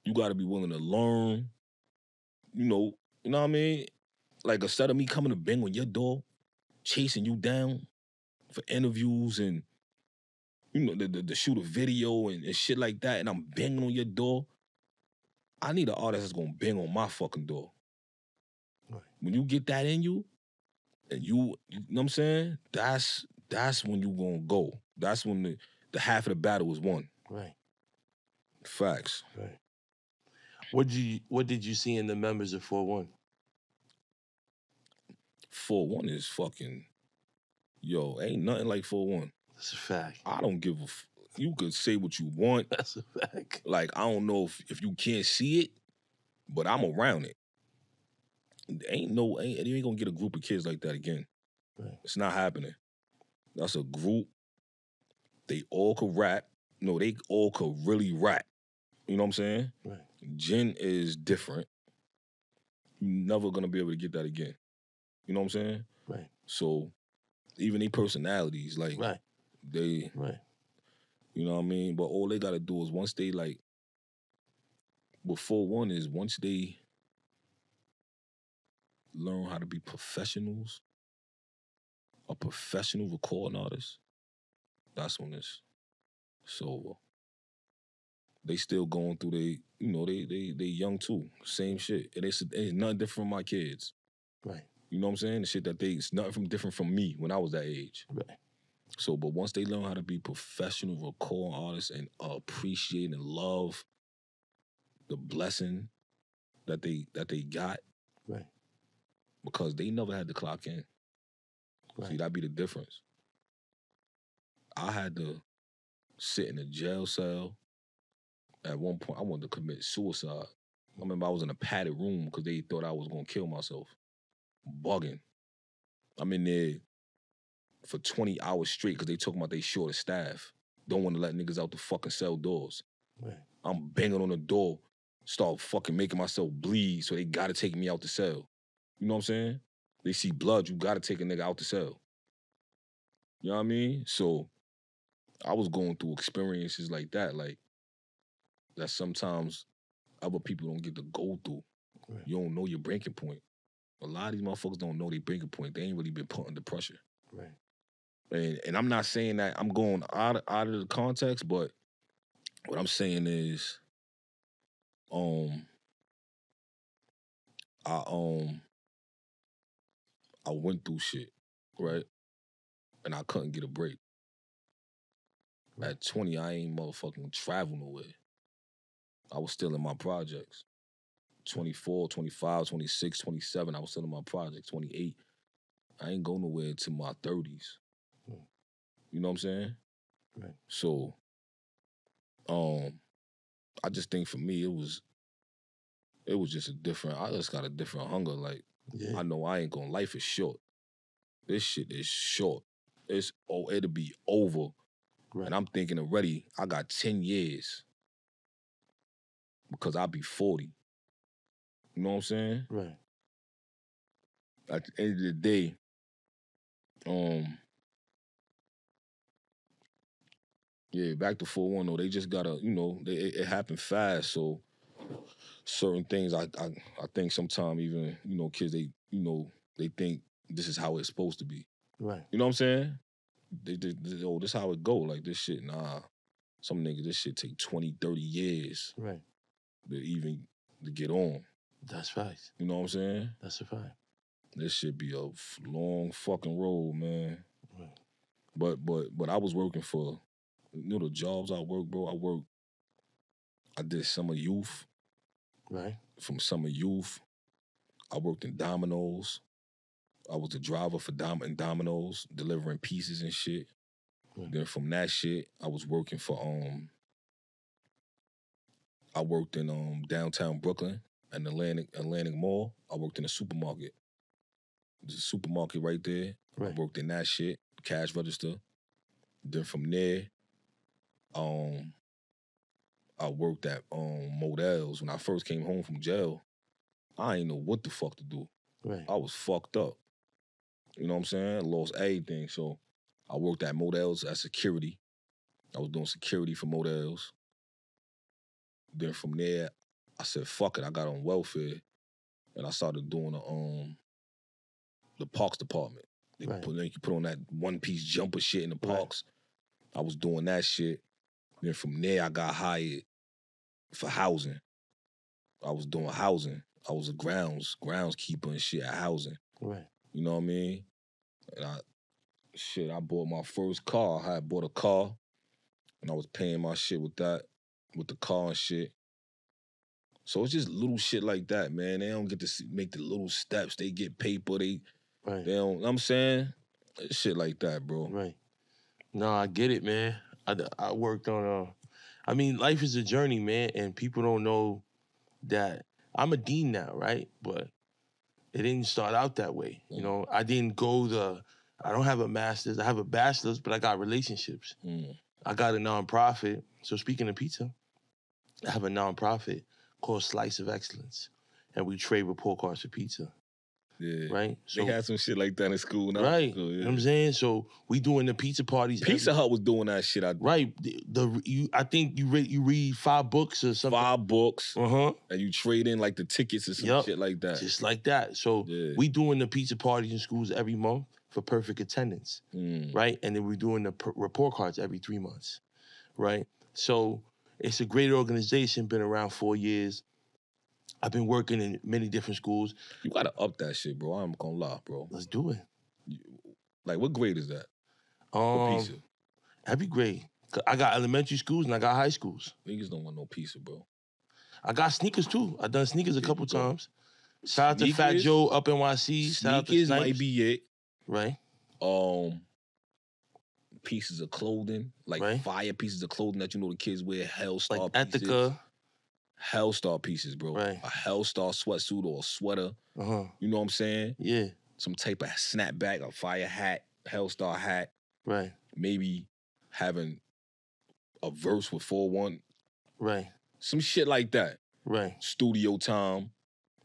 You gotta be willing to learn. You know what I mean? Like, instead of me coming to bang on your door, chasing you down for interviews and, you know, to shoot a video and shit like that, and I'm banging on your door, I need an artist that's gonna bang on my fucking door. Right. When you get that in you, and you know what I'm saying? That's when you gonna go. That's when the half of the battle is won. Right. Facts. Right. What did you see in the members of 4-1? 4-1 is fucking, ain't nothing like 4-1. That's a fact. I don't give a you could say what you want. That's a fact. Like, I don't know if you can't see it, but I'm around it. You ain't gonna get a group of kids like that again. Right. It's not happening. That's a group. They all could rap. No, they all could really rap. You know what I'm saying? Right. Jen is different. You're never gonna be able to get that again. You know what I'm saying? Right. So, even their personalities, like, right. They, right. You know what I mean? But all they gotta do is once they, like, what 4-1 is, once they learn how to be professionals, a professional recording artist, that's when it's over. They still going through they young too. Same shit. And it's nothing different from my kids. Right. You know what I'm saying? The shit that it's nothing different from me when I was that age. Right. So, but once they learn how to be professional recording artists and appreciate and love the blessing that they got. Right. Because they never had to clock in. Right. See, that'd be the difference. I had to sit in a jail cell. At one point, I wanted to commit suicide. I remember I was in a padded room because they thought I was going to kill myself. Bugging. I'm in there for 20 hours straight because they talking about they short of staff. Don't want to let niggas out the fucking cell doors. Right. I'm banging on the door, start fucking making myself bleed, so they got to take me out the cell. You know what I'm saying? They see blood, you got to take a nigga out the cell. You know what I mean? So I was going through experiences like that sometimes other people don't get to go through. Right. You don't know your breaking point. A lot of these motherfuckers don't know their breaking point. They ain't really been put under pressure. Right. And I'm not saying that I'm going out of the context, but what I'm saying is, I went through shit, right? And I couldn't get a break. Right. At 20, I ain't motherfucking travel nowhere. I was still in my projects. 24, 25, 26, 27, I was still in my projects. 28, I ain't go nowhere until my 30s. You know what I'm saying? Right. So, I just think for me, it was just I just got a different hunger. Like, yeah. I know life is short. This shit is short. It'll be over. Right. And I'm thinking already, I got 10 years because I'll be 40. You know what I'm saying? Right. At the end of the day, back to 4-1 though, they just gotta, it happened fast, so certain things I think sometimes even, kids, they think this is how it's supposed to be. Right. You know what I'm saying? They this how it go, like this shit, nah. Some niggas, this shit take 20, 30 years. Right. To get on. That's right. You know what I'm saying? That's a fact. This should be a long fucking road, man. But I was working for, you know, the jobs I worked, bro. I did summer youth. Right. From summer youth, I worked in Domino's. I was the driver for Domino's, delivering pieces and shit. Right. Then from that shit, I was working for I worked in downtown Brooklyn and Atlantic Mall. I worked in a supermarket. There's a supermarket right there. Right. I worked in that shit, cash register. Then from there, I worked at Models. When I first came home from jail, I ain't know what the fuck to do. Right. I was fucked up. You know what I'm saying? I lost everything. So I worked at Models as security. I was doing security for Models. Then from there, I said, fuck it, I got on welfare. And I started doing the parks department. They could put on that one-piece jumper shit in the parks. I was doing that shit. Then from there, I got hired for housing. I was doing housing. I was a groundskeeper and shit at housing. Right. You know what I mean? And I bought my first car. I had bought a car, and I was paying my shit with that, with the car and shit. So it's just little shit like that, man. They don't get to make the little steps. They get paper. They don't, you know what I'm saying? Shit like that, bro. Right. No, I get it, man. I worked on I mean, life is a journey, man, and people don't know that I'm a dean now, right? But it didn't start out that way. You know, I didn't go I don't have a master's. I have a bachelor's, but I got relationships. I got a nonprofit. So speaking of pizza, I have a nonprofit called Slice of Excellence, and we trade report cards for pizza. Yeah. Right? So, they had some shit like that in school now. Right. So, yeah. You know what I'm saying? So we doing the pizza parties. Pizza Hut was doing that shit. Right. I think you read 5 books or something. 5 books. Uh-huh. And you trade in like the tickets or some shit like that. Just like that. So we doing the pizza parties in schools every month for perfect attendance. Right? And then we're doing the report cards every 3 months. Right? So it's a great organization, been around 4 years. I've been working in many different schools. You gotta up that shit, bro. I'm gonna lie, bro. Let's do it. Like, what grade is that? For pizza? Every grade. I got elementary schools and I got high schools. Niggas don't want no pizza, bro. I got sneakers too. I done sneakers a couple times. Shout out to Fat Joe up NYC. Sneakers might be it. Right. Pieces of clothing, like fire pieces of clothing that you know the kids wear, Hellstar like pieces. Ethica. Hellstar pieces, bro. Right. A Hellstar sweatsuit or a sweater. You know what I'm saying? Yeah. Some type of snapback, a fire hat, Hellstar hat. Right. Maybe having a verse with 4-1. Right. Some shit like that. Right. Studio time.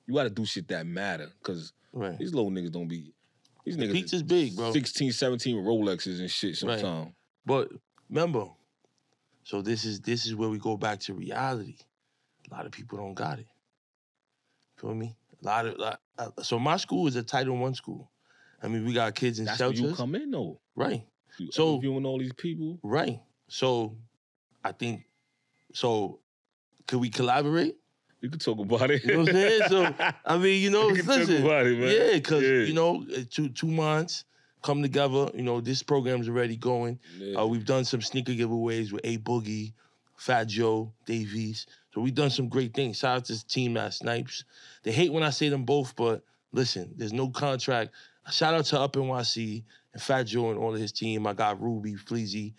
You gotta do shit that matter, because these little niggas don't be... These niggas pizza's big, bro. 16, 17 Rolexes and shit sometimes. Right. But remember, so this is where we go back to reality. A lot of people don't got it. Feel me? So my school is a Title I school. I mean, we got kids in shelters. That's where you come in, though. Right. So interviewing all these people. Right. So I think, could we collaborate? You can talk about it. You know what I'm saying? So, I mean, you know, you can listen. Talk about it, man. Yeah, because, you know, 2 months come together. You know, this program's already going. Yeah. We've done some sneaker giveaways with A Boogie, Fat Joe, Davies. So we've done some great things. Shout out to the team at Snipes. They hate when I say them both, but listen, there's no contract. Shout out to Up NYC and Fat Joe and all of his team. I got Ruby, Fleazy.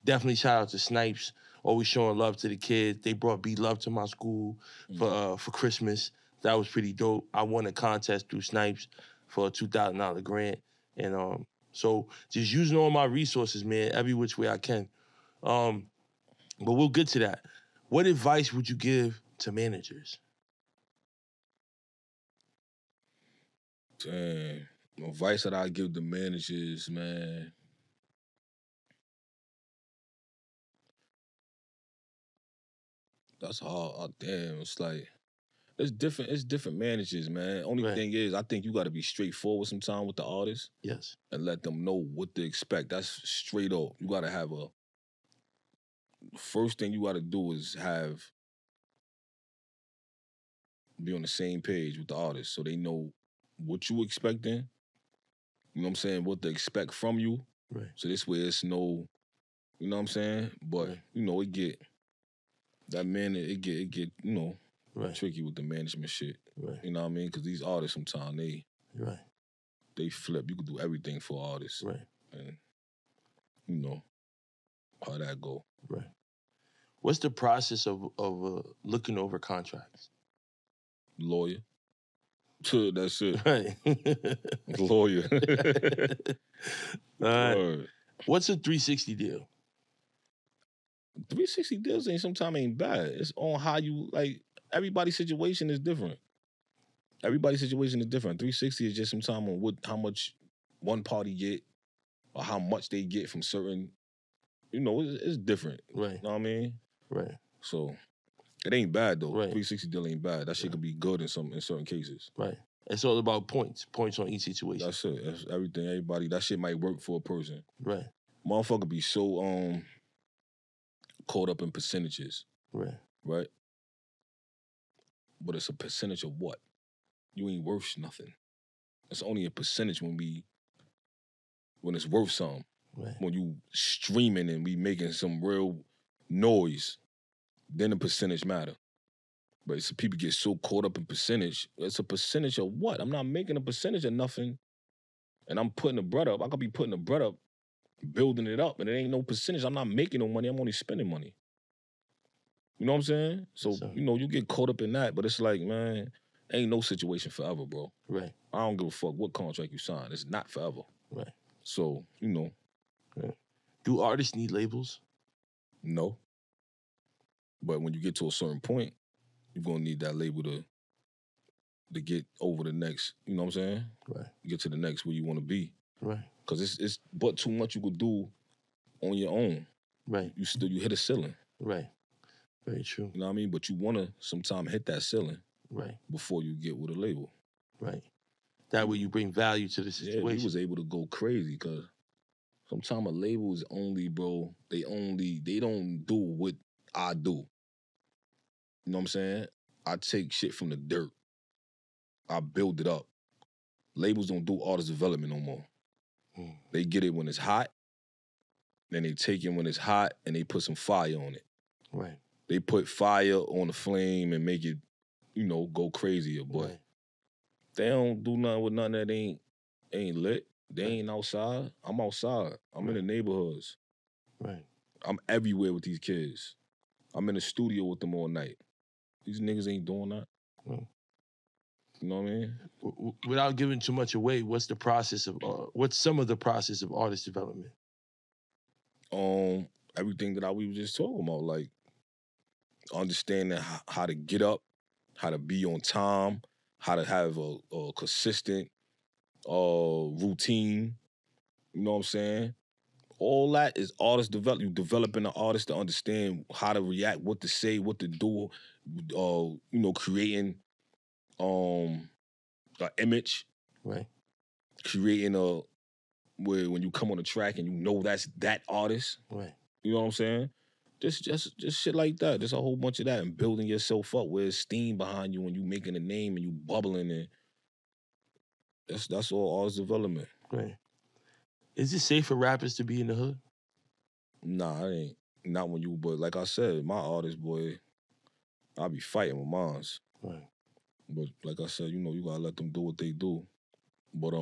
Definitely shout out to Snipes. Always showing love to the kids. They brought Be Love to my school for Christmas. That was pretty dope. I won a contest through Snipes for a $2,000 grant. And so just using all my resources, man, every which way I can. But we'll get to that. What advice would you give to managers? Damn. Advice that I give to managers, man. That's hard. Oh, damn, it's like it's different managers, man. Only thing is, I think you gotta be straightforward sometimes with the artists. Yes. And let them know what to expect. That's straight up. You gotta have first thing you gotta do is be on the same page with the artist so they know what you expecting. You know what I'm saying? What to expect from you. Right. So this way it's no, you know what I'm saying? But, you know, it get tricky with the management shit. Right. You know what I mean? Because these artists sometimes they flip. You can do everything for artists. Right. And you know how that go. Right. What's the process of looking over contracts? Lawyer. That's it. Right. Lawyer. What's a 360 deal? 360 deals sometimes ain't bad. It's on how you, like, everybody's situation is different. Everybody's situation is different. 360 is just sometimes on how much one party get or how much they get from certain, you know, it's different. Right. You know what I mean? Right. So it ain't bad though. Right. 360 deal ain't bad. That shit could be good in certain cases. Right. It's all about points on each situation. That's it. That's everything. Everybody, that shit might work for a person. Right. Motherfucker be so caught up in percentages. Right. Right? But it's a percentage of what? You ain't worth nothing. It's only a percentage when it's worth something. Right. When you streaming and we making some real noise, then the percentage matter. But it's people get so caught up in percentage. It's a percentage of what? I'm not making a percentage of nothing. And I'm putting the bread up. I could be putting the bread up, building it up, and it ain't no percentage. I'm not making no money. I'm only spending money. You know what I'm saying? So, you know, you get caught up in that, but it's like, man, ain't no situation forever, bro. Right. I don't give a fuck what contract you sign. It's not forever. Right. So, you know. Right. Do artists need labels? No. But when you get to a certain point, you're gonna need that label to get over the next, you know what I'm saying? Right. Get to the next where you wanna be. Right. Cause it's but too much you could do on your own. Right. You hit a ceiling. Right. Very true. You know what I mean? But you wanna sometimes hit that ceiling. Right. Before you get with a label. Right. That way you bring value to the situation. Yeah, he was able to go crazy because sometimes a label is only, bro, they don't do what I do. You know what I'm saying? I take shit from the dirt. I build it up. Labels don't do artist development no more. They get it when it's hot, then they take it when it's hot and they put some fire on it. Right. They put fire on the flame and make it, you know, go crazier, but they don't do nothing with nothing that ain't lit. They ain't outside. I'm outside. I'm in the neighborhoods. Right. I'm everywhere with these kids. I'm in the studio with them all night. These niggas ain't doing that. Right. You know what I mean? Without giving too much away, what's some of the process of artist development? Everything that we were just talking about, like understanding how to get up, how to be on time, how to have a consistent routine. You know what I'm saying? All that is artist development. You developing an artist to understand how to react, what to say, what to do. You know, creating an image. Right. Creating where when you come on the track and you know that's that artist. Right. You know what I'm saying? Just shit like that. Just a whole bunch of that and building yourself up where there's steam behind you and you making a name and you bubbling and that's all artist development. Right. Is it safe for rappers to be in the hood? Nah, it ain't. Not when you, but like I said, my artist, boy, I be fighting with mines. Right. But like I said, you know, you gotta let them do what they do. But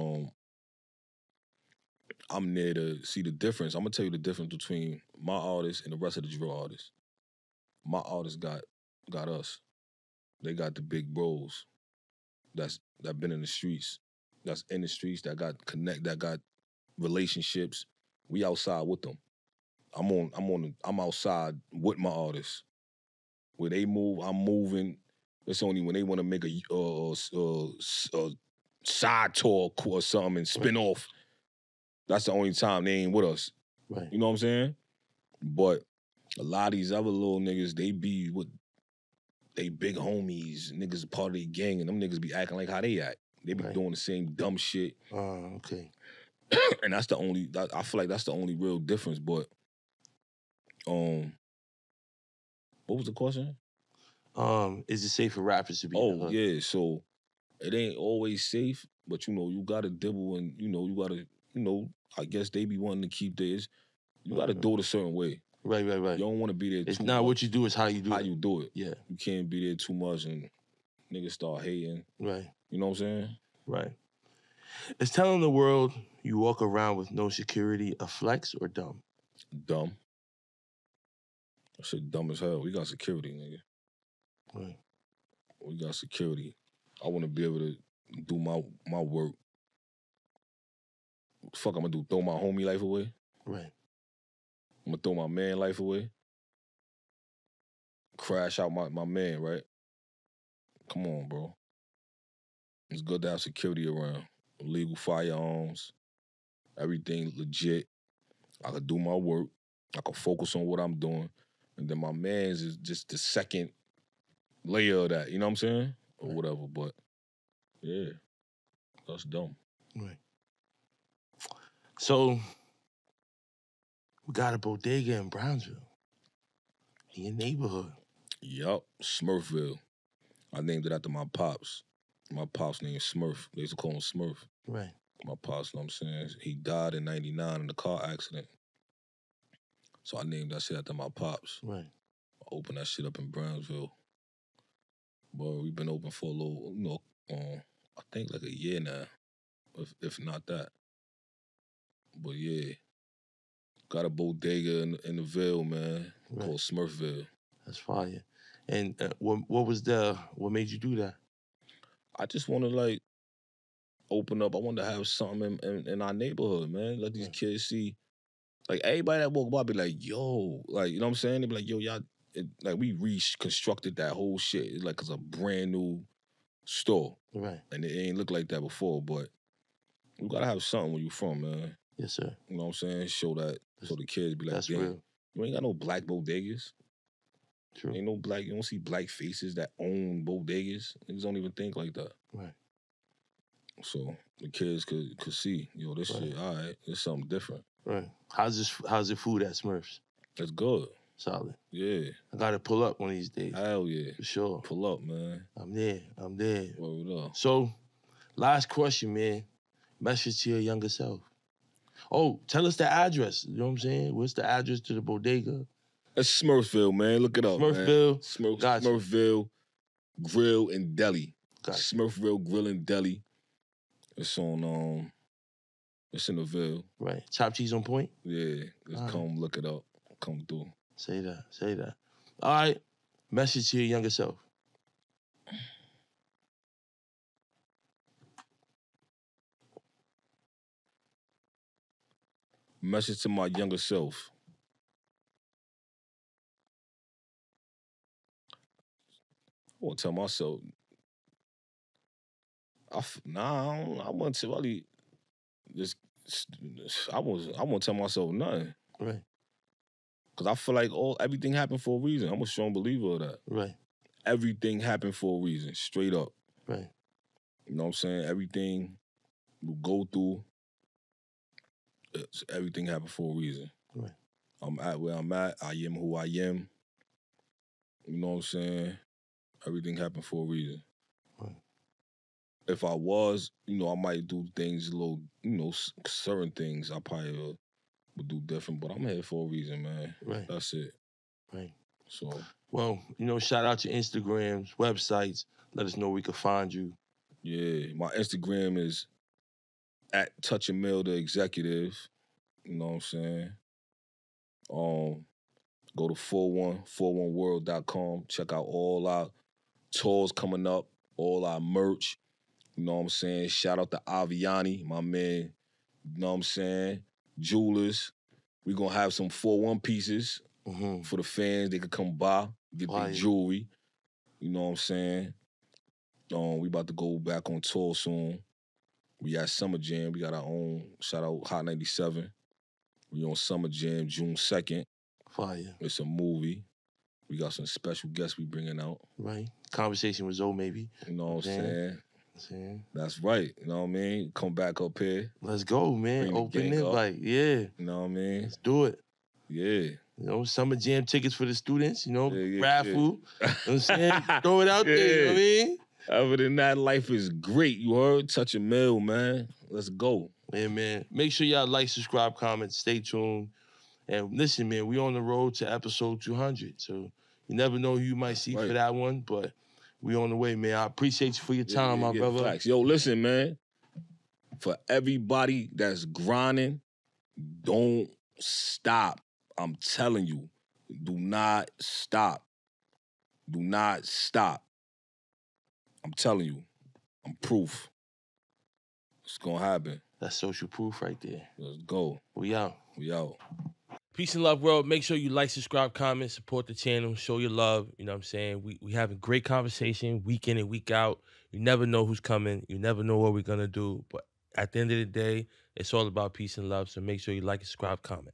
I'm there to see the difference. I'm gonna tell you the difference between my artist and the rest of the drill artists. My artists got us. They got the big bros that been in the streets, that's in the streets, that got relationships. We outside with them. I'm outside with my artists. Where they move, I'm moving. It's only when they want to make a side tour or something and spin off. That's the only time they ain't with us. Right. You know what I'm saying? But a lot of these other little niggas, they be with they big homies, niggas part of their gang, and them niggas be acting like how they act. They be doing the same dumb shit. Okay. And that's the only, I feel like that's the only real difference. But, what was the question? Is it safe for rappers to be in the hood? Yeah, so it ain't always safe, but you know, you gotta dibble and, you know, you gotta, you know, I guess they be wanting to keep theirs. You got to do it a certain way. Right. You don't want to be there It's too not much. what you do, it's how you do it. How you do it. Yeah. You can't be there too much and niggas start hating. Right. You know what I'm saying? Right. Is telling the world you walk around with no security a flex or dumb? Dumb. That shit dumb as hell. We got security, nigga. Right. We got security. I want to be able to do my work. Fuck, I'm gonna do? Throw my homie life away? Right. I'm gonna throw my man life away? Crash out my man, right? Come on, bro. It's good to have security around. Legal firearms, everything legit. I could do my work. I could focus on what I'm doing. And then my man's is just the second layer of that, you know what I'm saying? Or whatever, but yeah, that's dumb. Right. So, we got a bodega in Brownsville, in your neighborhood. Yup, Smurfville. I named it after my pops. My pops named Smurf. They used to call him Smurf. Right. My pops, you know what I'm saying? He died in 99 in a car accident. So I named that shit after my pops. Right. I opened that shit up in Brownsville. Boy, we've been open for a little, you know, I think like a year now, if not that. But yeah, got a bodega in the Ville, man, called Smurfville. That's fire. And what made you do that? I just want to like open up. I want to have something in our neighborhood, man. Let these kids see. Like everybody that walk by be like, yo, like, you know what I'm saying? They be like, yo, y'all, like we reconstructed that whole shit. It's like it's a brand new store. Right. And it ain't look like that before, but you gotta have something where you from, man. Yes, sir. You know what I'm saying? Show that, so the kids be like, that's damn, real. You ain't got no black bodegas. True. Ain't no black, you don't see black faces that own bodegas. Niggas don't even think like that. Right. So the kids could see, yo, this shit, all right, it's something different. Right. How's the food at Smurfs? It's good. Solid. Yeah. I gotta pull up one of these days. Hell yeah. For sure. Pull up, man. I'm there. Word up. So, last question, man. Message to your younger self. Oh, tell us the address. You know what I'm saying? What's the address to the bodega? It's Smurfville, man. Look it up, Smurfville. Man. Gotcha. Smurfville Grill and Deli. Gotcha. Smurfville Grill and Deli. It's on, it's in the Ville. Right. Chopped cheese on point? Yeah. Just come look it up. Come through. Say that. All right. Message to your younger self. Message to my younger self. I want to tell myself. I want to really just. I want to tell myself nothing. Right. Because I feel like everything happened for a reason. I'm a strong believer of that. Right. Everything happened for a reason, straight up. Right. You know what I'm saying? Everything you go through, everything happened for a reason. Right. I'm at where I'm at. I am who I am. You know what I'm saying? Everything happened for a reason. Right. If I was, you know, I might do things a little, you know, certain things I probably would do different, but I'm here for a reason, man. Right. That's it. Right. So. Well, you know, shout out to Instagrams, websites. Let us know where we can find you. Yeah, my Instagram is at Touchamill the Executive. You know what I'm saying? Go to 41world.com. Check out all our tours coming up, all our merch. You know what I'm saying? Shout out to Aviani, my man. You know what I'm saying? Jewelers. We're going to have some 41 pieces for the fans. They could come by, get their jewelry. You know what I'm saying? We about to go back on tour soon. We at Summer Jam. We got our own, shout out Hot 97. We on Summer Jam June 2nd. Fire. It's a movie. We got some special guests we bringing out. Right. Conversation with Zoe, maybe. You know what I'm saying? That's right. You know what I mean? Come back up here. Let's go, man. Open invite. Yeah. You know what I mean? Let's do it. Yeah. You know, Summer Jam tickets for the students, you know, yeah, raffle. yeah. You know what I'm saying? Throw it out there, you know what I mean? Other than that, life is great. You heard? Touchamill, man. Let's go. Yeah, man. Make sure y'all like, subscribe, comment, stay tuned. And listen, man, we on the road to episode 200. So you never know who you might see for that one, but we on the way, man. I appreciate you for your time, my brother. Facts. Yo, listen, man. For everybody that's grinding, don't stop. I'm telling you, do not stop. Do not stop. I'm telling you, I'm proof. It's gonna happen. That's social proof right there. Let's go. We out. We out. Peace and love, world. Make sure you like, subscribe, comment, support the channel, show your love. You know what I'm saying? We have a great conversation week in and week out. You never know who's coming. You never know what we're going to do. But at the end of the day, it's all about peace and love. So make sure you like, subscribe, comment.